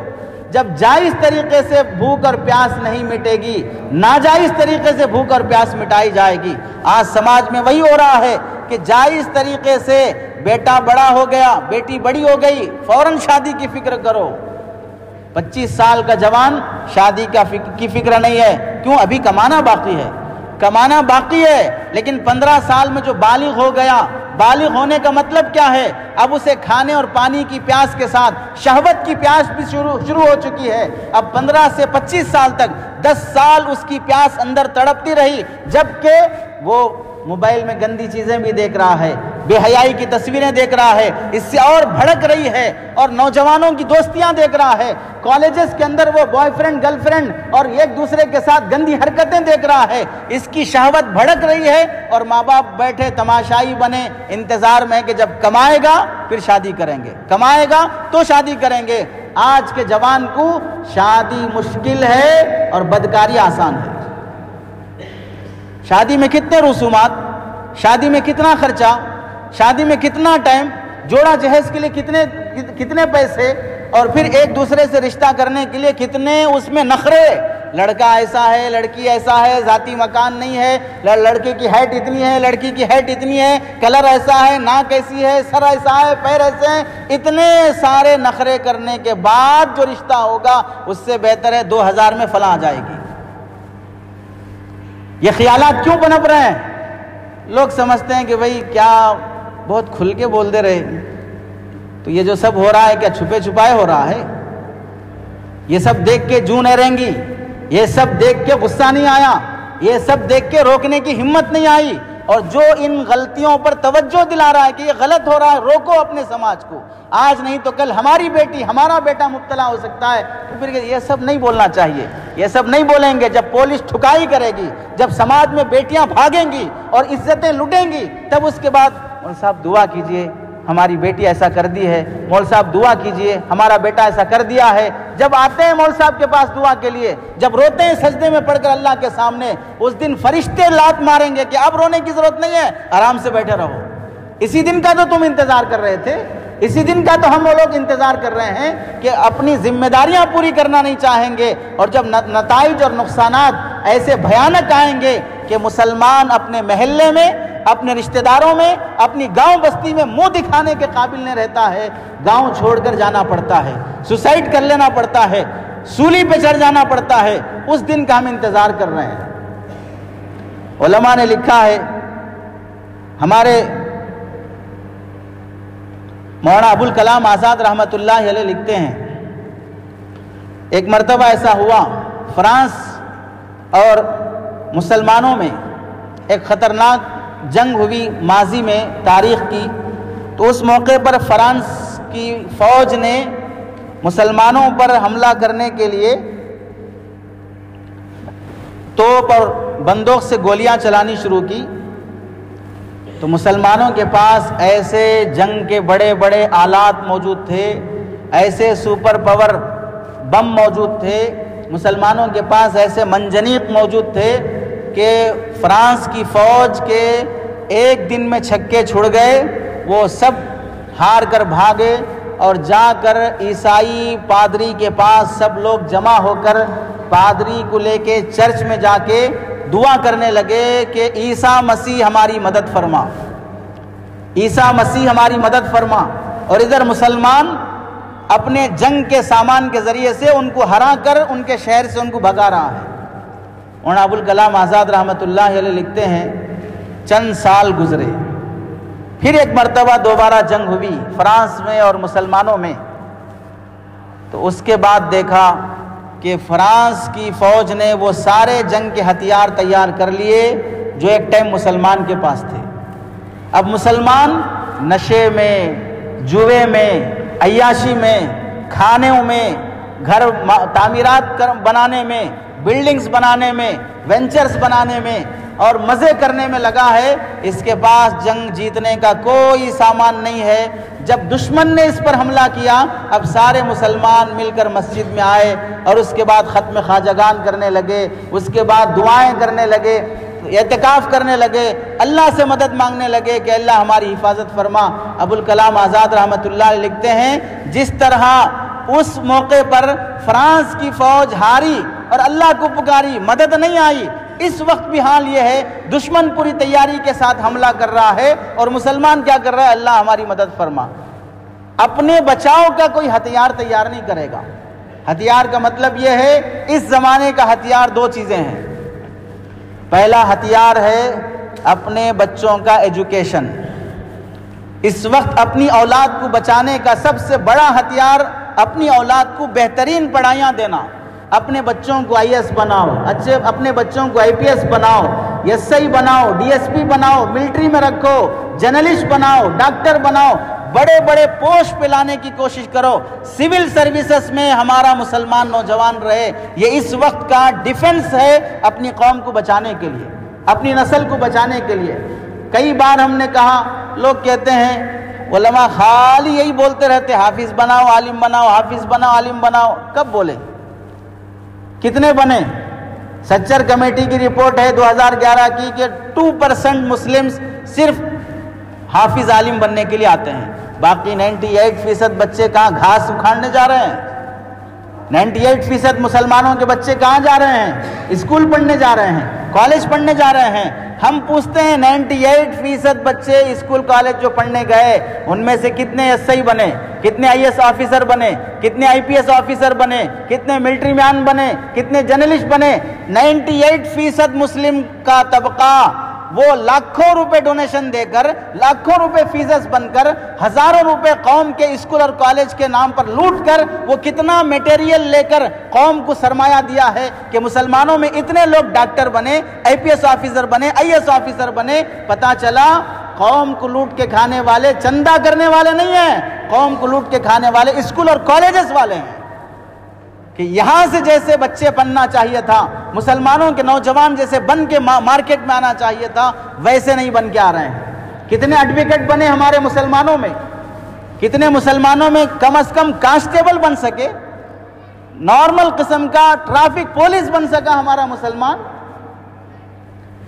جب جائز طریقے سے بھوک اور پیاس نہیں مٹے گی، ناجائز طریقے سے بھوک اور پیاس مٹائی جائے گی۔ آج سماج میں وہی ہو رہا ہے کہ جائز طریقے سے بیٹا بڑا ہو گیا، بیٹی بڑی ہو گئی، فوراً شادی کی فکر کرو۔ 25 سال کا جوان شادی کی فکر نہیں ہے، کیوں؟ ابھی کمانا باقی ہے، کمانا باقی ہے۔ لیکن 15 سال میں جو بالغ ہو گیا، بالغ ہونے کا مطلب کیا ہے؟ اب اسے کھانے اور پانی کی پیاس کے ساتھ شہوت کی پیاس بھی شروع ہو چکی ہے۔ اب 15 سے 25 سال تک 10 سال اس کی پیاس اندر تڑپتی رہی، جبکہ وہ موبائل میں گندی چیزیں بھی دیکھ رہا ہے، بے حیائی کی تصویریں دیکھ رہا ہے، اس سے اور بھڑک رہی ہے، اور نوجوانوں کی دوستیاں دیکھ رہا ہے، کالجز کے اندر وہ بوائے فرینڈ گرل فرینڈ اور ایک دوسرے کے ساتھ گندی حرکتیں دیکھ رہا ہے، اس کی شہوت بھڑک رہی ہے، اور ماں باپ بیٹھے تماشائی بنے انتظار میں کہ جب کمائے گا پھر شادی کریں گے، کمائے گا تو شادی کریں گے۔ آج کے جوان کو شادی مشکل ہے اور بدکاری آسان ہے۔ شادی میں کتنے رسومات، شادی میں کتنا خرچہ، شادی میں کتنا ٹائم، جوڑا جہیز کے لیے کتنے پیسے، اور پھر ایک دوسرے سے رشتہ کرنے کے لیے کتنے اس میں نخرے۔ لڑکا ایسا ہے، لڑکی ایسا ہے، ذاتی مکان نہیں ہے، لڑکے کی ہائٹ اتنی ہے، لڑکی کی ہائٹ اتنی ہے، کلر ایسا ہے، ناک ایسی ہے، سر ایسا ہے، پیر ایسے ہیں، اتنے سارے نخرے کرنے کے بعد جو رشتہ ہوگا اس سے بہتر ہے 2000 میں فلاں آ جائے گی۔ یہ خیالات کیوں پنپ رہے ہیں؟ لوگ سمجھتے ہیں کہ بھئی کیا بہت کھل کے بول دے رہے، تو یہ جو سب ہو رہا ہے کیا چھپے چھپائے ہو رہا ہے؟ یہ سب دیکھ کے جوں نہیں رہیں گی، یہ سب دیکھ کے غصہ نہیں آیا، یہ سب دیکھ کے روکنے کی ہمت نہیں آئی، اور جو ان غلطیوں پر توجہ دلا رہا ہے کہ یہ غلط ہو رہا ہے، روکو اپنے سماج کو، آج نہیں تو کل ہماری بیٹی ہمارا بیٹا مبتلا ہو سکتا ہے، تو پھر یہ سب نہیں بولنا چاہیے، یہ سب نہیں بولیں گے۔ جب پولیس ٹھکائی کرے گی، جب سماج میں بیٹیاں بھاگیں گی اور عزتیں لٹیں گی، تب اس کے بعد مول صاحب دعا کیجئے ہماری بیٹی ایسا کر دی ہے، مول صاحب دعا کیجئے ہمارا بیٹا ایسا کر دیا ہے۔ جب آتے ہیں مول صاحب کے پاس دعا کے لیے، جب روتے ہیں سجدے میں پڑھ کر اللہ کے سامنے، اس دن فرشتے لات ماریں گے کہ اب رونے کی ضرورت نہیں ہے، آرام سے بیٹھے رہو۔ اسی دن کا تو تم انتظار کر رہے تھے، اسی دن کا تو ہم لوگ انتظار کر رہے ہیں کہ اپنی ذمہ داریاں پوری کرنا نہیں چاہیں گے، اور جب نتائج اور نقصانات ایسے بھیانک آئیں گے کہ مسلمان اپنے محلے میں، اپنے رشتہ داروں میں، اپنی گاؤں بستی میں منہ دکھانے کے قابل نہیں رہتا ہے، گاؤں چھوڑ کر جانا پڑتا ہے، سوسائڈ کر لینا پڑتا ہے، سولی پہ چڑھ جانا پڑتا ہے، اس دن کا ہم انتظار کر رہے ہیں۔ علماء نے لکھا ہے، ہمارے مولانا ابوالکلام آزاد رحمۃ اللہ علیہ لکھتے ہیں، ایک مرتبہ ایسا ہوا، فرانس اور مسلمانوں میں ایک خطرناک جنگ ہوئی ماضی میں تاریخ کی، تو اس موقع پر فرانس کی فوج نے مسلمانوں پر حملہ کرنے کے لیے توپ اور بندوق سے گولیاں چلانی شروع کی، تو مسلمانوں کے پاس ایسے جنگ کے بڑے بڑے آلات موجود تھے، ایسے سپر پاور بم موجود تھے، مسلمانوں کے پاس ایسے منجنیق موجود تھے کہ فرانس کی فوج کے ایک دن میں چھکے چھڑ گئے، وہ سب ہار کر بھاگے، اور جا کر عیسائی پادری کے پاس سب لوگ جمع ہو کر پادری کو لے کے چرچ میں جا کے دعا کرنے لگے کہ عیسیٰ مسیح ہماری مدد فرما، عیسیٰ مسیح ہماری مدد فرما، اور ادھر مسلمان اپنے جنگ کے سامان کے ذریعے سے ان کو ہرا کر ان کے شہر سے ان کو بھگا رہا ہے۔ مولانا ابوالکلام آزاد رحمۃ اللہ علیہ لکھتے ہیں، چند سال گزرے، پھر ایک مرتبہ دوبارہ جنگ ہوئی فرانس میں اور مسلمانوں میں، تو اس کے بعد دیکھا کہ فرانس کی فوج نے وہ سارے جنگ کے ہتھیار تیار کر لیے جو ایک ٹائم مسلمان کے پاس تھے۔ اب مسلمان نشے میں، جوے میں، عیاشی میں، کھانوں میں، گھر تعمیرات بنانے میں، بلڈنگز بنانے میں، وینچرز بنانے میں اور مزے کرنے میں لگا ہے، اس کے پاس جنگ جیتنے کا کوئی سامان نہیں ہے۔ جب دشمن نے اس پر حملہ کیا، اب سارے مسلمان مل کر مسجد میں آئے اور اس کے بعد ختم خواجگان کرنے لگے، اس کے بعد دعائیں کرنے لگے، اعتکاف کرنے لگے، اللہ سے مدد مانگنے لگے کہ اللہ ہماری حفاظت فرما۔ ابوالکلام آزاد رحمۃ اللہ علیہ لکھتے ہیں، جس طرح اس موقع پر فرانس کی فوج ہاری اور اللہ کو پکاری، مدد نہیں آئی، اس وقت بھی حال یہ ہے، دشمن پوری تیاری کے ساتھ حملہ کر رہا ہے اور مسلمان کیا کر رہا ہے؟ اللہ ہماری مدد فرما۔ اپنے بچاؤ کا کوئی ہتھیار تیار نہیں کرے گا۔ ہتھیار کا مطلب یہ ہے، اس زمانے کا ہتھیار دو چیزیں ہیں۔ پہلا ہتھیار ہے اپنے بچوں کا ایجوکیشن۔ اس وقت اپنی اولاد کو بچانے کا سب سے بڑا ہتھیار اپنی اولاد کو بہترین پڑھائیاں دینا۔ اپنے بچوں کو آئی ایس بناؤ، اپنے بچوں کو آئی پی ایس بناؤ، ایس آئی بناؤ، ڈی ایس پی بناؤ، ملٹری میں رکھو، جرنلسٹ بناؤ، ڈاکٹر بناؤ، بڑے بڑے پوسٹ پہ لانے کی کوشش کرو۔ سول سروسز میں ہمارا مسلمان نوجوان رہے، یہ اس وقت کا ڈیفنس ہے اپنی قوم کو بچانے کے لیے، اپنی نسل کو بچانے کے لیے۔ کئی بار ہم نے کہا، لوگ کہتے ہیں علماء خالی یہی بولتے رہتے، حافظ بناؤ، عالم بناؤ، حافظ بناؤ، عالم بناؤ۔ کب بولے؟ کتنے بنے؟ سچر کمیٹی کی رپورٹ ہے 2011 کی کہ 2% مسلمز صرف حافظ عالم بننے کے لیے آتے ہیں، باقی 98% بچے کہاں گھاس اکھاڑنے جا رہے ہیں؟ 98% مسلمانوں کے بچے کہاں جا رہے ہیں؟ اسکول پڑھنے جا رہے ہیں، کالج پڑھنے جا رہے ہیں۔ ہم پوچھتے ہیں 98% بچے اسکول کالج جو پڑھنے گئے، ان میں سے کتنے ایس آئی بنے، کتنے آئی ایس آفیسر بنے، کتنے آئی پی ایس آفیسر بنے، کتنے ملٹری مین بنے، کتنے جرنلسٹ بنے؟ 98% مسلم کا طبقہ وہ لاکھوں روپے ڈونیشن دے کر، لاکھوں روپے فیسز بن کر، ہزاروں روپے قوم کے اسکول اور کالج کے نام پر لوٹ کر، وہ کتنا میٹیریل لے کر قوم کو سرمایہ دیا ہے کہ مسلمانوں میں اتنے لوگ ڈاکٹر بنے، IPS آفیسر بنے، IAS آفیسر بنے۔ پتا چلا قوم کو لوٹ کے کھانے والے چندہ کرنے والے نہیں ہیں، قوم کو لوٹ کے کھانے والے اسکول اور کالجز والے ہیں، کہ یہاں سے جیسے بچے بننا چاہیے تھا، مسلمانوں کے نوجوان جیسے بن کے مارکیٹ میں آنا چاہیے تھا، ویسے نہیں بن کے آ رہے ہیں۔ کتنے ایڈوکیٹ بنے ہمارے مسلمانوں میں، کتنے مسلمانوں میں کم از کم کانسٹیبل بن سکے، نارمل قسم کا ٹریفک پولیس بن سکا ہمارا مسلمان۔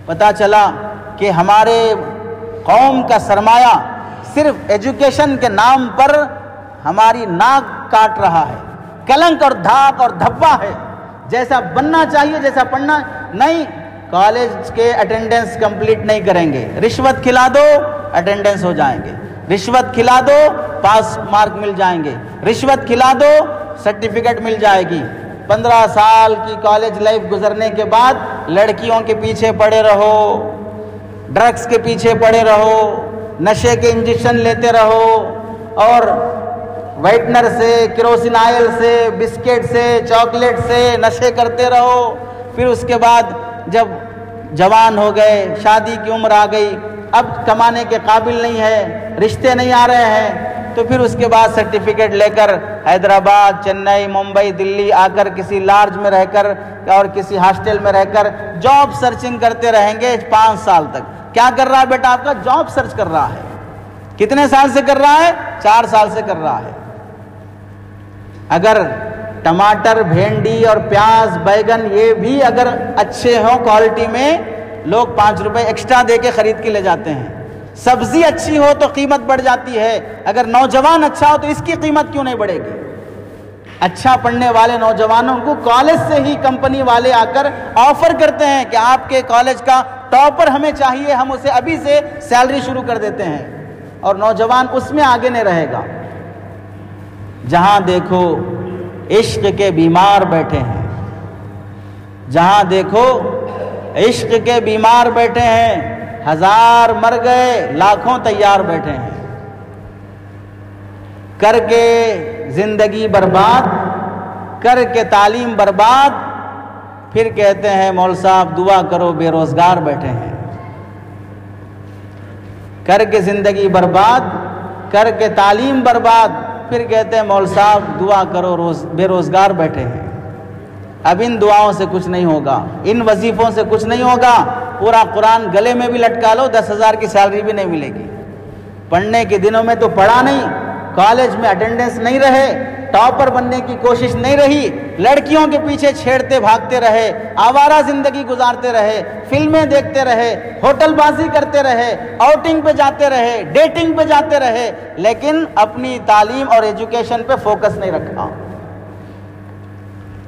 پتا چلا کہ ہمارے قوم کا سرمایہ صرف ایجوکیشن کے نام پر ہماری ناک کاٹ رہا ہے، کلنک اور دھاک اور دھبا ہے، جیسا بننا چاہیے جیسا پڑھنا نہیں۔ کالج کے اٹینڈنس کمپلیٹ نہیں کریں گے، رشوت کھلا دو اٹینڈنس ہو جائیں گے، رشوت کھلا دو پاس مارک مل جائیں گے، رشوت کھلا دو سرٹیفکیٹ مل جائے گی۔ 15 سال کی کالج لائف گزرنے کے بعد لڑکیوں کے پیچھے پڑے رہو، ڈرگس کے پیچھے پڑے رہو، نشے کے انجیکشن لیتے رہو، اور وائٹنر سے، کیروسین آئل سے، بسکٹ سے، چاکلیٹ سے نشے کرتے رہو۔ پھر اس کے بعد جب جوان ہو گئے، شادی کی عمر آ گئی، اب کمانے کے قابل نہیں ہے، رشتے نہیں آ رہے ہیں، تو پھر اس کے بعد سرٹیفکیٹ لے کر حیدرآباد، چنئی، ممبئی، دلی آ کر کسی لارج میں رہ کر اور کسی ہاسٹل میں رہ کر جاب سرچنگ کرتے رہیں گے 5 سال تک۔ کیا کر رہا ہے بیٹا آپ کا؟ جاب سرچ کر رہا ہے۔ کتنے سال سے کر رہا ہے؟ 4 سال سے کر رہا ہے۔ اگر ٹماٹر، بھینڈی اور پیاز، بیگن یہ بھی اگر اچھے ہوں کوالٹی میں، لوگ 5 روپے ایکسٹرا دے کے خرید کے لے جاتے ہیں۔ سبزی اچھی ہو تو قیمت بڑھ جاتی ہے، اگر نوجوان اچھا ہو تو اس کی قیمت کیوں نہیں بڑھے گی؟ اچھا پڑھنے والے نوجوانوں کو کالج سے ہی کمپنی والے آ کر آفر کرتے ہیں کہ آپ کے کالج کا ٹاپر ہمیں چاہیے، ہم اسے ابھی سے سیلری شروع کر دیتے ہیں، اور نوجوان اس میں آگے نہیں رہے گا۔ جہاں دیکھو عشق کے بیمار بیٹھے ہیں، جہاں دیکھو عشق کے بیمار بیٹھے ہیں، 1000 مر گئے، لاکھوں تیار بیٹھے ہیں، کر کے زندگی برباد، کر کے تعلیم برباد، پھر کہتے ہیں مول صاحب دعا کرو بے روزگار بیٹھے ہیں۔ کر کے زندگی برباد، کر کے تعلیم برباد، پھر کہتے ہیں مول صاحب دعا کرو بے روزگار بیٹھے ہیں۔ اب ان دعاؤں سے کچھ نہیں ہوگا، ان وظیفوں سے کچھ نہیں ہوگا، پورا قرآن گلے میں بھی لٹکا لو 10,000 کی سیلری بھی نہیں ملے گی۔ پڑھنے کے دنوں میں تو پڑھا نہیں، کالج میں اٹینڈنس نہیں رہے، ٹاپر بننے کی کوشش نہیں رہی، لڑکیوں کے پیچھے چھیڑتے بھاگتے رہے، آوارہ زندگی گزارتے رہے، فلمیں دیکھتے رہے، ہوٹل بازی کرتے رہے، آؤٹنگ پہ جاتے رہے، ڈیٹنگ پہ جاتے رہے، لیکن اپنی تعلیم اور ایجوکیشن پہ فوکس نہیں رکھا۔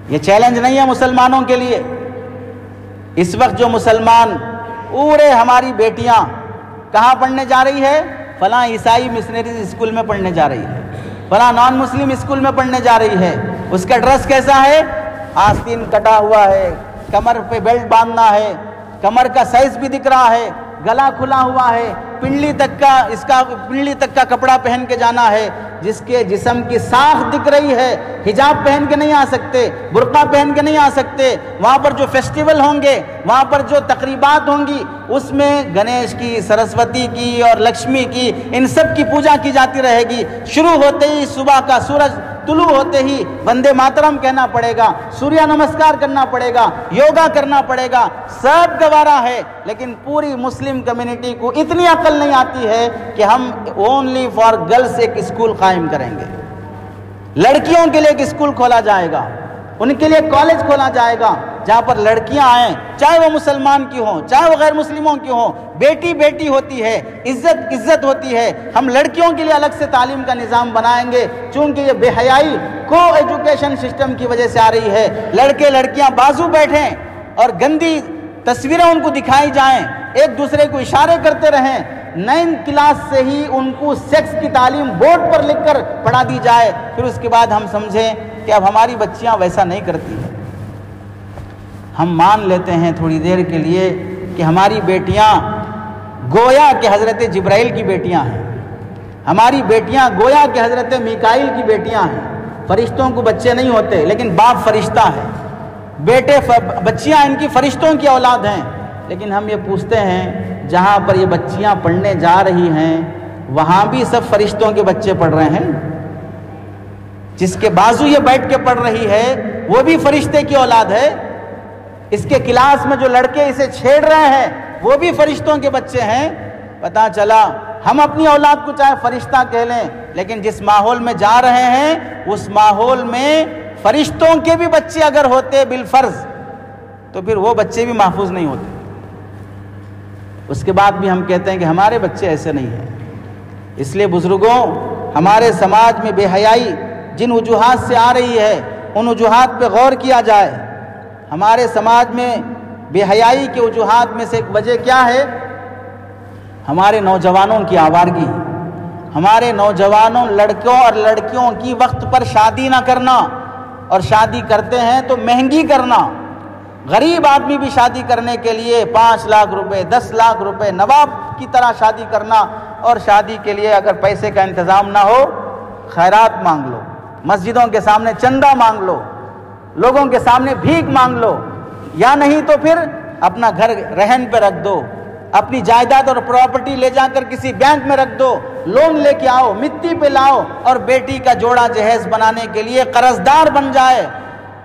یہ چیلنج نہیں ہے مسلمانوں کے لیے۔ اس وقت جو مسلمان پورے ہماری بیٹیاں کہاں پڑھنے جا رہی ہے؟ فلاں عیسائی مسنریز اسکول میں پڑھنے جا رہی ہے، فلاں نان مسلم اسکول میں پڑھنے جا رہی ہے۔ اس کا ڈریس کیسا ہے؟ آستین کٹا ہوا ہے، کمر پہ بیلٹ باندھنا ہے، کمر کا سائز بھی دکھ رہا ہے، گلا کھلا ہوا ہے، پنڈلی تک کا کپڑا پہن کے جانا ہے، جس کے جسم کی ساخت دکھ رہی ہے۔ حجاب پہن کے نہیں آ سکتے، برقع پہن کے نہیں آ سکتے۔ وہاں پر جو فیسٹیول ہوں گے، وہاں پر جو تقریبات ہوں گی، اس میں گنیش کی، سرسوتی کی اور لکشمی کی، ان سب کی پوجا کی جاتی رہے گی۔ شروع ہوتے ہی صبح کا سورج طلوع ہوتے ہی وندے ماترم کہنا پڑے گا، سوریہ نمسکار کرنا پڑے گا، یوگا کرنا پڑے گا، سب گوارا ہے۔ لیکن پوری مسلم کمیونٹی کو اتنی عقل نہیں آتی ہے کہ ہم اونلی فار گرلز ایک اسکول قائم کریں گے، لڑکیوں کے لیے ایک اسکول کھولا جائے گا، ان کے لیے کالج کھولا جائے گا جہاں پر لڑکیاں آئیں، چاہے وہ مسلمان کی ہوں چاہے وہ غیر مسلموں کی ہوں، بیٹی بیٹی ہوتی ہے، عزت عزت ہوتی ہے۔ ہم لڑکیوں کے لیے الگ سے تعلیم کا نظام بنائیں گے، چونکہ یہ بے حیائی کو ایجوکیشن سسٹم کی وجہ سے آ رہی ہے۔ لڑکے لڑکیاں بازو بیٹھیں اور گندی تصویریں ان کو دکھائی جائیں، ایک دوسرے کو اشارے کرتے رہیں، 9 کلاس سے ہی ان کو سیکس کی تعلیم بورڈ پر لکھ کر پڑھا دی جائے، پھر اس کے بعد ہم سمجھیں کہ اب ہماری بچیاں ویسا نہیں کرتی ہیں۔ ہم مان لیتے ہیں تھوڑی دیر کے لیے کہ ہماری بیٹیاں گویا کہ حضرت جبرائیل کی بیٹیاں ہیں، ہماری بیٹیاں گویا کہ حضرت میکائیل کی بیٹیاں ہیں۔ فرشتوں کو بچے نہیں ہوتے لیکن باپ فرشتہ ہے، بیٹے بچیاں ان کی فرشتوں کی اولاد ہیں، لیکن ہم یہ پوچھتے ہیں جہاں پر یہ بچیاں پڑھنے جا رہی ہیں وہاں بھی سب فرشتوں کے بچے پڑھ رہے ہیں؟ جس کے بازو یہ بیٹھ کے پڑھ رہی ہے وہ بھی فرشتے کی اولاد ہے؟ اس کے کلاس میں جو لڑکے اسے چھیڑ رہے ہیں وہ بھی فرشتوں کے بچے ہیں؟ پتہ چلا ہم اپنی اولاد کو چاہے فرشتہ کہہ لیں لیکن جس ماحول میں جا رہے ہیں اس ماحول میں فرشتوں کے بھی بچے اگر ہوتے بالفرض تو پھر وہ بچے بھی محفوظ نہیں ہوتے۔ اس کے بعد بھی ہم کہتے ہیں کہ ہمارے بچے ایسے نہیں ہیں۔ اس لیے بزرگوں، ہمارے سماج میں بے حیائی جن وجوہات سے آ رہی ہے ان وجوہات پہ غور کیا جائے۔ ہمارے سماج میں بے حیائی کے وجوہات میں سے ایک وجہ کیا ہے؟ ہمارے نوجوانوں کی آوارگی، ہمارے نوجوانوں لڑکوں اور لڑکیوں کی وقت پر شادی نہ کرنا، اور شادی کرتے ہیں تو مہنگی کرنا۔ غریب آدمی بھی شادی کرنے کے لیے 5 لاکھ روپے 10 لاکھ روپے نواب کی طرح شادی کرنا، اور شادی کے لیے اگر پیسے کا انتظام نہ ہو خیرات مانگ لو، مسجدوں کے سامنے چندہ مانگ لو، لوگوں کے سامنے بھیک مانگ لو، یا نہیں تو پھر اپنا گھر رہن پہ رکھ دو، اپنی جائیداد اور پراپرٹی لے جا کر کسی بینک میں رکھ دو، لون لے کے آؤ، مٹی پہ لاؤ، اور بیٹی کا جوڑا جہیز بنانے کے لیے قرض دار بن جائے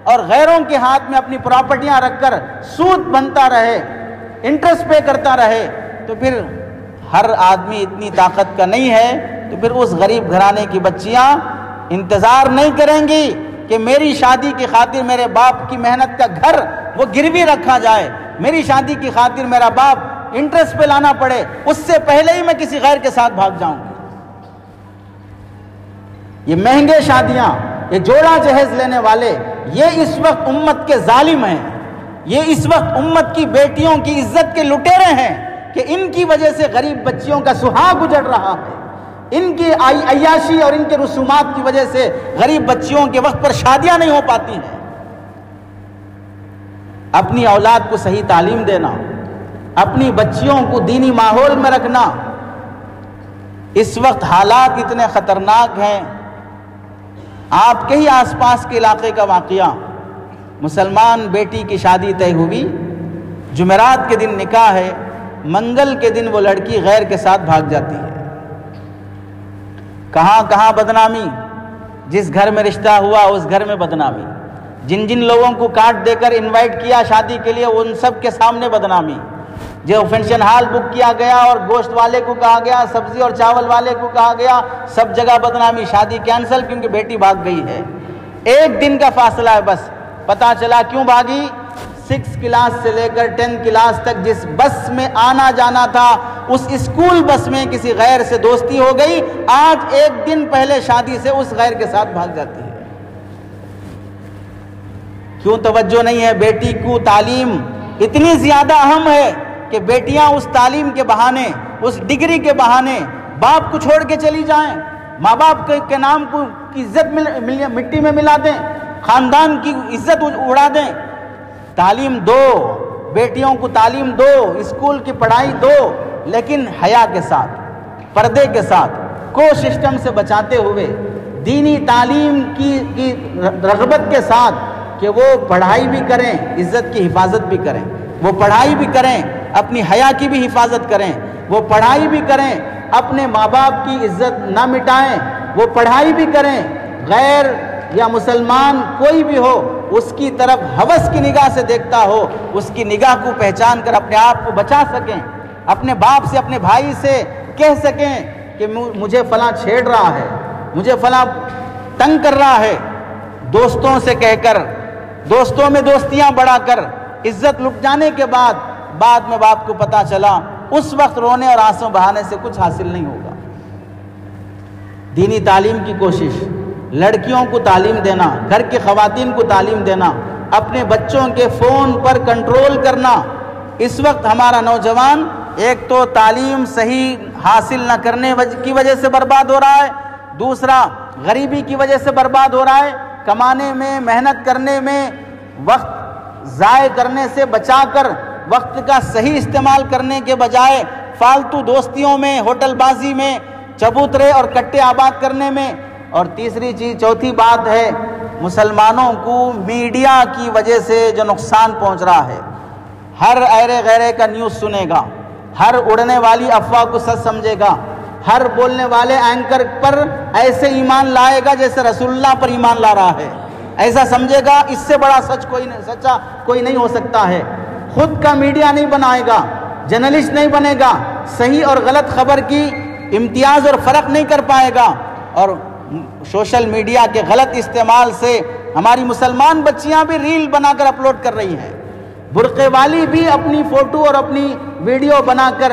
اور غیروں کے ہاتھ میں اپنی پراپرٹیاں رکھ کر سود بنتا رہے، انٹرسٹ پے کرتا رہے، تو پھر ہر آدمی اتنی طاقت کا نہیں ہے، تو پھر اس غریب گھرانے کی بچیاں انتظار نہیں کریں گی کہ میری شادی کی خاطر میرے باپ کی محنت کا گھر وہ گروی رکھا جائے، میری شادی کی خاطر میرا باپ انٹرسٹ پہ لانا پڑے، اس سے پہلے ہی میں کسی غیر کے ساتھ بھاگ جاؤں گی۔ یہ مہنگے شادیاں، یہ جوڑا جہیز لینے والے، یہ اس وقت امت کے ظالم ہیں، یہ اس وقت امت کی بیٹیوں کی عزت کے لٹیرے ہیں کہ ان کی وجہ سے غریب بچیوں کا سہاگ اجڑ رہا ہے، ان کی عیاشی اور ان کے رسومات کی وجہ سے غریب بچیوں کے وقت پر شادیاں نہیں ہو پاتی ہیں۔ اپنی اولاد کو صحیح تعلیم دینا، اپنی بچیوں کو دینی ماحول میں رکھنا۔ اس وقت حالات اتنے خطرناک ہیں، آپ کے ہی آس پاس کے علاقے کا واقعہ، مسلمان بیٹی کی شادی طے ہوئی، جمعرات کے دن نکاح ہے، منگل کے دن وہ لڑکی غیر کے ساتھ بھاگ جاتی ہے۔ کہاں کہاں بدنامی، جس گھر میں رشتہ ہوا اس گھر میں بدنامی، جن جن لوگوں کو کارڈ دے کر انوائٹ کیا شادی کے لیے ان سب کے سامنے بدنامی، جو فنکشن ہال بک کیا گیا اور گوشت والے کو کہا گیا، سبزی اور چاول والے کو کہا گیا، سب جگہ بدنامی، شادی کینسل کیونکہ بیٹی بھاگ گئی ہے۔ ایک دن کا فاصلہ ہے بس، پتہ چلا کیوں بھاگی؟ 6 کلاس سے لے کر 10 کلاس تک جس بس میں آنا جانا تھا اس اسکول بس میں کسی غیر سے دوستی ہو گئی، آج ایک دن پہلے شادی سے اس غیر کے ساتھ بھاگ جاتی ہے۔ کیوں توجہ نہیں ہے؟ بیٹی کو تعلیم اتنی زیادہ اہم ہے کہ بیٹیاں اس تعلیم کے بہانے، اس ڈگری کے بہانے باپ کو چھوڑ کے چلی جائیں، ماں باپ کے نام کو کی عزت مٹی میں ملا دیں، خاندان کی عزت اڑا دیں۔ تعلیم دو، بیٹیوں کو تعلیم دو، اسکول کی پڑھائی دو، لیکن حیا کے ساتھ، پردے کے ساتھ، کو سسٹم سے بچاتے ہوئے، دینی تعلیم کی رغبت کے ساتھ کہ وہ پڑھائی بھی کریں، عزت کی حفاظت بھی کریں، وہ پڑھائی بھی کریں، اپنی حیا کی بھی حفاظت کریں، وہ پڑھائی بھی کریں، اپنے ماں باپ کی عزت نہ مٹائیں، وہ پڑھائی بھی کریں، غیر یا مسلمان کوئی بھی ہو اس کی طرف ہوس کی نگاہ سے دیکھتا ہو، اس کی نگاہ کو پہچان کر اپنے آپ کو بچا سکیں، اپنے باپ سے اپنے بھائی سے کہہ سکیں کہ مجھے فلاں چھیڑ رہا ہے، مجھے فلاں تنگ کر رہا ہے، دوستوں سے کہہ کر، دوستوں میں دوستیاں بڑھا کر، عزت لٹ جانے کے بعد میں باپ کو پتہ چلا، اس وقت رونے اور آنسو بہانے سے کچھ حاصل نہیں ہوگا۔ دینی تعلیم کی کوشش، لڑکیوں کو تعلیم دینا، گھر کی خواتین کو تعلیم دینا، اپنے بچوں کے فون پر کنٹرول کرنا۔ اس وقت ہمارا نوجوان ایک تو تعلیم صحیح حاصل نہ کرنے کی وجہ سے برباد ہو رہا ہے، دوسرا غریبی کی وجہ سے برباد ہو رہا ہے، کمانے میں، محنت کرنے میں، وقت ضائع کرنے سے بچا کر وقت کا صحیح استعمال کرنے کے بجائے فالتو دوستیوں میں، ہوٹل بازی میں، چبوترے اور کٹے آباد کرنے میں۔ اور تیسری چیز، چوتھی بات ہے مسلمانوں کو میڈیا کی وجہ سے جو نقصان پہنچ رہا ہے، ہر ایرے غیرے کا نیوز سنے گا، ہر اڑنے والی افواہ کو سچ سمجھے گا، ہر بولنے والے اینکر پر ایسے ایمان لائے گا جیسے رسول اللہ پر ایمان لا رہا ہے، ایسا سمجھے گا اس سے بڑا سچا کوئی نہیں ہو سکتا ہے۔ خود کا میڈیا نہیں بنائے گا، جرنلسٹ نہیں بنے گا، صحیح اور غلط خبر کی امتیاز اور فرق نہیں کر پائے گا۔ اور سوشل میڈیا کے غلط استعمال سے ہماری مسلمان بچیاں بھی ریل بنا کر اپلوڈ کر رہی ہیں، برقعے والی بھی اپنی فوٹو اور اپنی ویڈیو بنا کر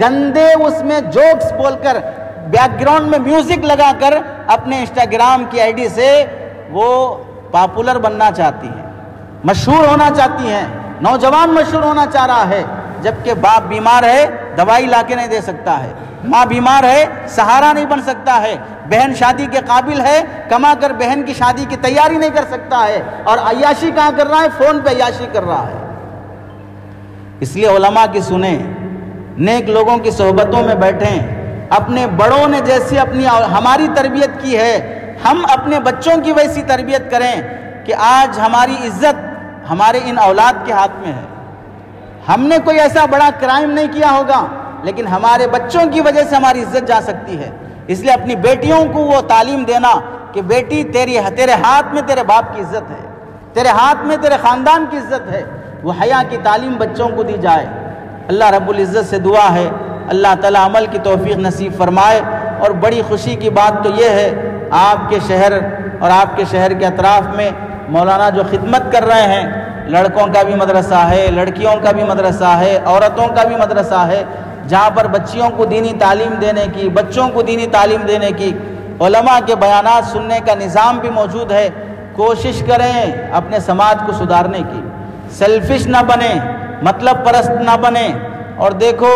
گندے اس میں جوکس بول کر بیک گراؤنڈ میں میوزک لگا کر اپنے انسٹاگرام کی آئی ڈی سے وہ پاپولر بننا چاہتی ہیں، مشہور ہونا چاہتی ہیں، نوجوان مشہور ہونا چاہ رہا ہے، جبکہ باپ بیمار ہے دوائی لا کے نہیں دے سکتا ہے، ماں بیمار ہے سہارا نہیں بن سکتا ہے، بہن شادی کے قابل ہے کما کر بہن کی شادی کی تیاری نہیں کر سکتا ہے، اور عیاشی کہاں کر رہا ہے؟ فون پہ عیاشی کر رہا ہے۔ اس لیے علماء کی سنیں، نیک لوگوں کی صحبتوں میں بیٹھیں، اپنے بڑوں نے جیسی ہماری تربیت کی ہے ہم اپنے بچوں کی ویسی تربیت کریں کہ آج ہماری عزت ہمارے ان اولاد کے ہاتھ میں ہے۔ ہم نے کوئی ایسا بڑا کرائم نہیں کیا ہوگا لیکن ہمارے بچوں کی وجہ سے ہماری عزت جا سکتی ہے۔ اس لیے اپنی بیٹیوں کو وہ تعلیم دینا کہ بیٹی تیرے ہاتھ میں تیرے باپ کی عزت ہے، تیرے ہاتھ میں تیرے خاندان کی عزت ہے، وہ حیا کی تعلیم بچوں کو دی جائے۔ اللہ رب العزت سے دعا ہے اللہ تعالیٰ عمل کی توفیق نصیب فرمائے۔ اور بڑی خوشی کی بات تو یہ ہے آپ کے شہر اور آپ کے شہر کے اطراف میں مولانا جو خدمت کر رہے ہیں، لڑکوں کا بھی مدرسہ ہے، لڑکیوں کا بھی مدرسہ ہے، عورتوں کا بھی مدرسہ ہے، جہاں پر بچیوں کو دینی تعلیم دینے کی، بچوں کو دینی تعلیم دینے کی، علماء کے بیانات سننے کا نظام بھی موجود ہے۔ کوشش کریں اپنے سماج کو سدھارنے کی، سیلفش نہ بنیں، مطلب پرست نہ بنیں۔ اور دیکھو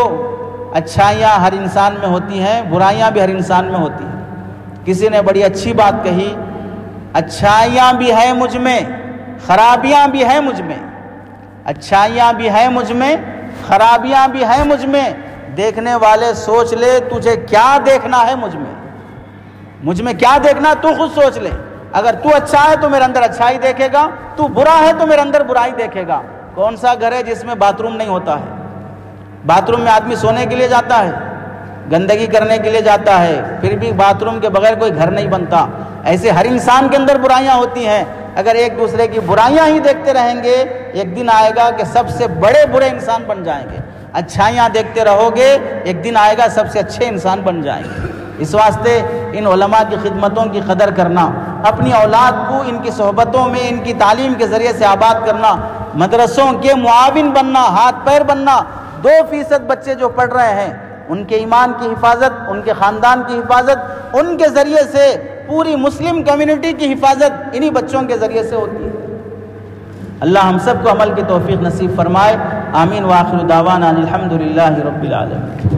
اچھائیاں ہر انسان میں ہوتی ہیں، برائیاں بھی ہر انسان میں ہوتی ہیں۔ کسی نے بڑی اچھی بات کہی، اچھائیاں بھی ہیں مجھ میں، خرابیاں بھی ہیں مجھ میں، اچھائیاں بھی ہیں مجھ میں، خرابیاں بھی ہیں مجھ میں، دیکھنے والے سوچ لے تجھے کیا دیکھنا ہے مجھ میں کیا دیکھنا تو خود سوچ لے۔ اگر تو اچھا ہے تو میرے اندر اچھائی دیکھے گا، تو برا ہے تو میرے اندر برائی دیکھے گا۔ کون سا گھر ہے جس میں باتھ روم نہیں ہوتا ہے؟ باتھ روم میں آدمی سونے کے لیے جاتا ہے، گندگی کرنے کے لیے جاتا ہے، پھر بھی باتھ روم کے بغیر کوئی گھر نہیں بنتا۔ ایسے ہر انسان کے اندر برائیاں ہوتی ہیں۔ اگر ایک دوسرے کی برائیاں ہی دیکھتے رہیں گے، ایک دن آئے گا کہ سب سے بڑے برے انسان بن جائیں گے۔ اچھائیاں دیکھتے رہو گے، ایک دن آئے گا سب سے اچھے انسان بن جائیں گے۔ اس واسطے ان علماء کی خدمتوں کی قدر کرنا، اپنی اولاد کو ان کی صحبتوں میں ان کی تعلیم کے ذریعے سے آباد کرنا، مدرسوں کے معاون بننا، ہاتھ پیر بننا۔ 2% بچے جو پڑھ رہے ہیں ان کے ایمان کی حفاظت، ان کے خاندان کی حفاظت، ان کے ذریعے سے پوری مسلم کمیونٹی کی حفاظت انہی بچوں کے ذریعے سے ہوتی ہے۔ اللہ ہم سب کو عمل کی توفیق نصیب فرمائے۔ آمین۔ وآخر دعوانا الحمدللہ رب العالمین۔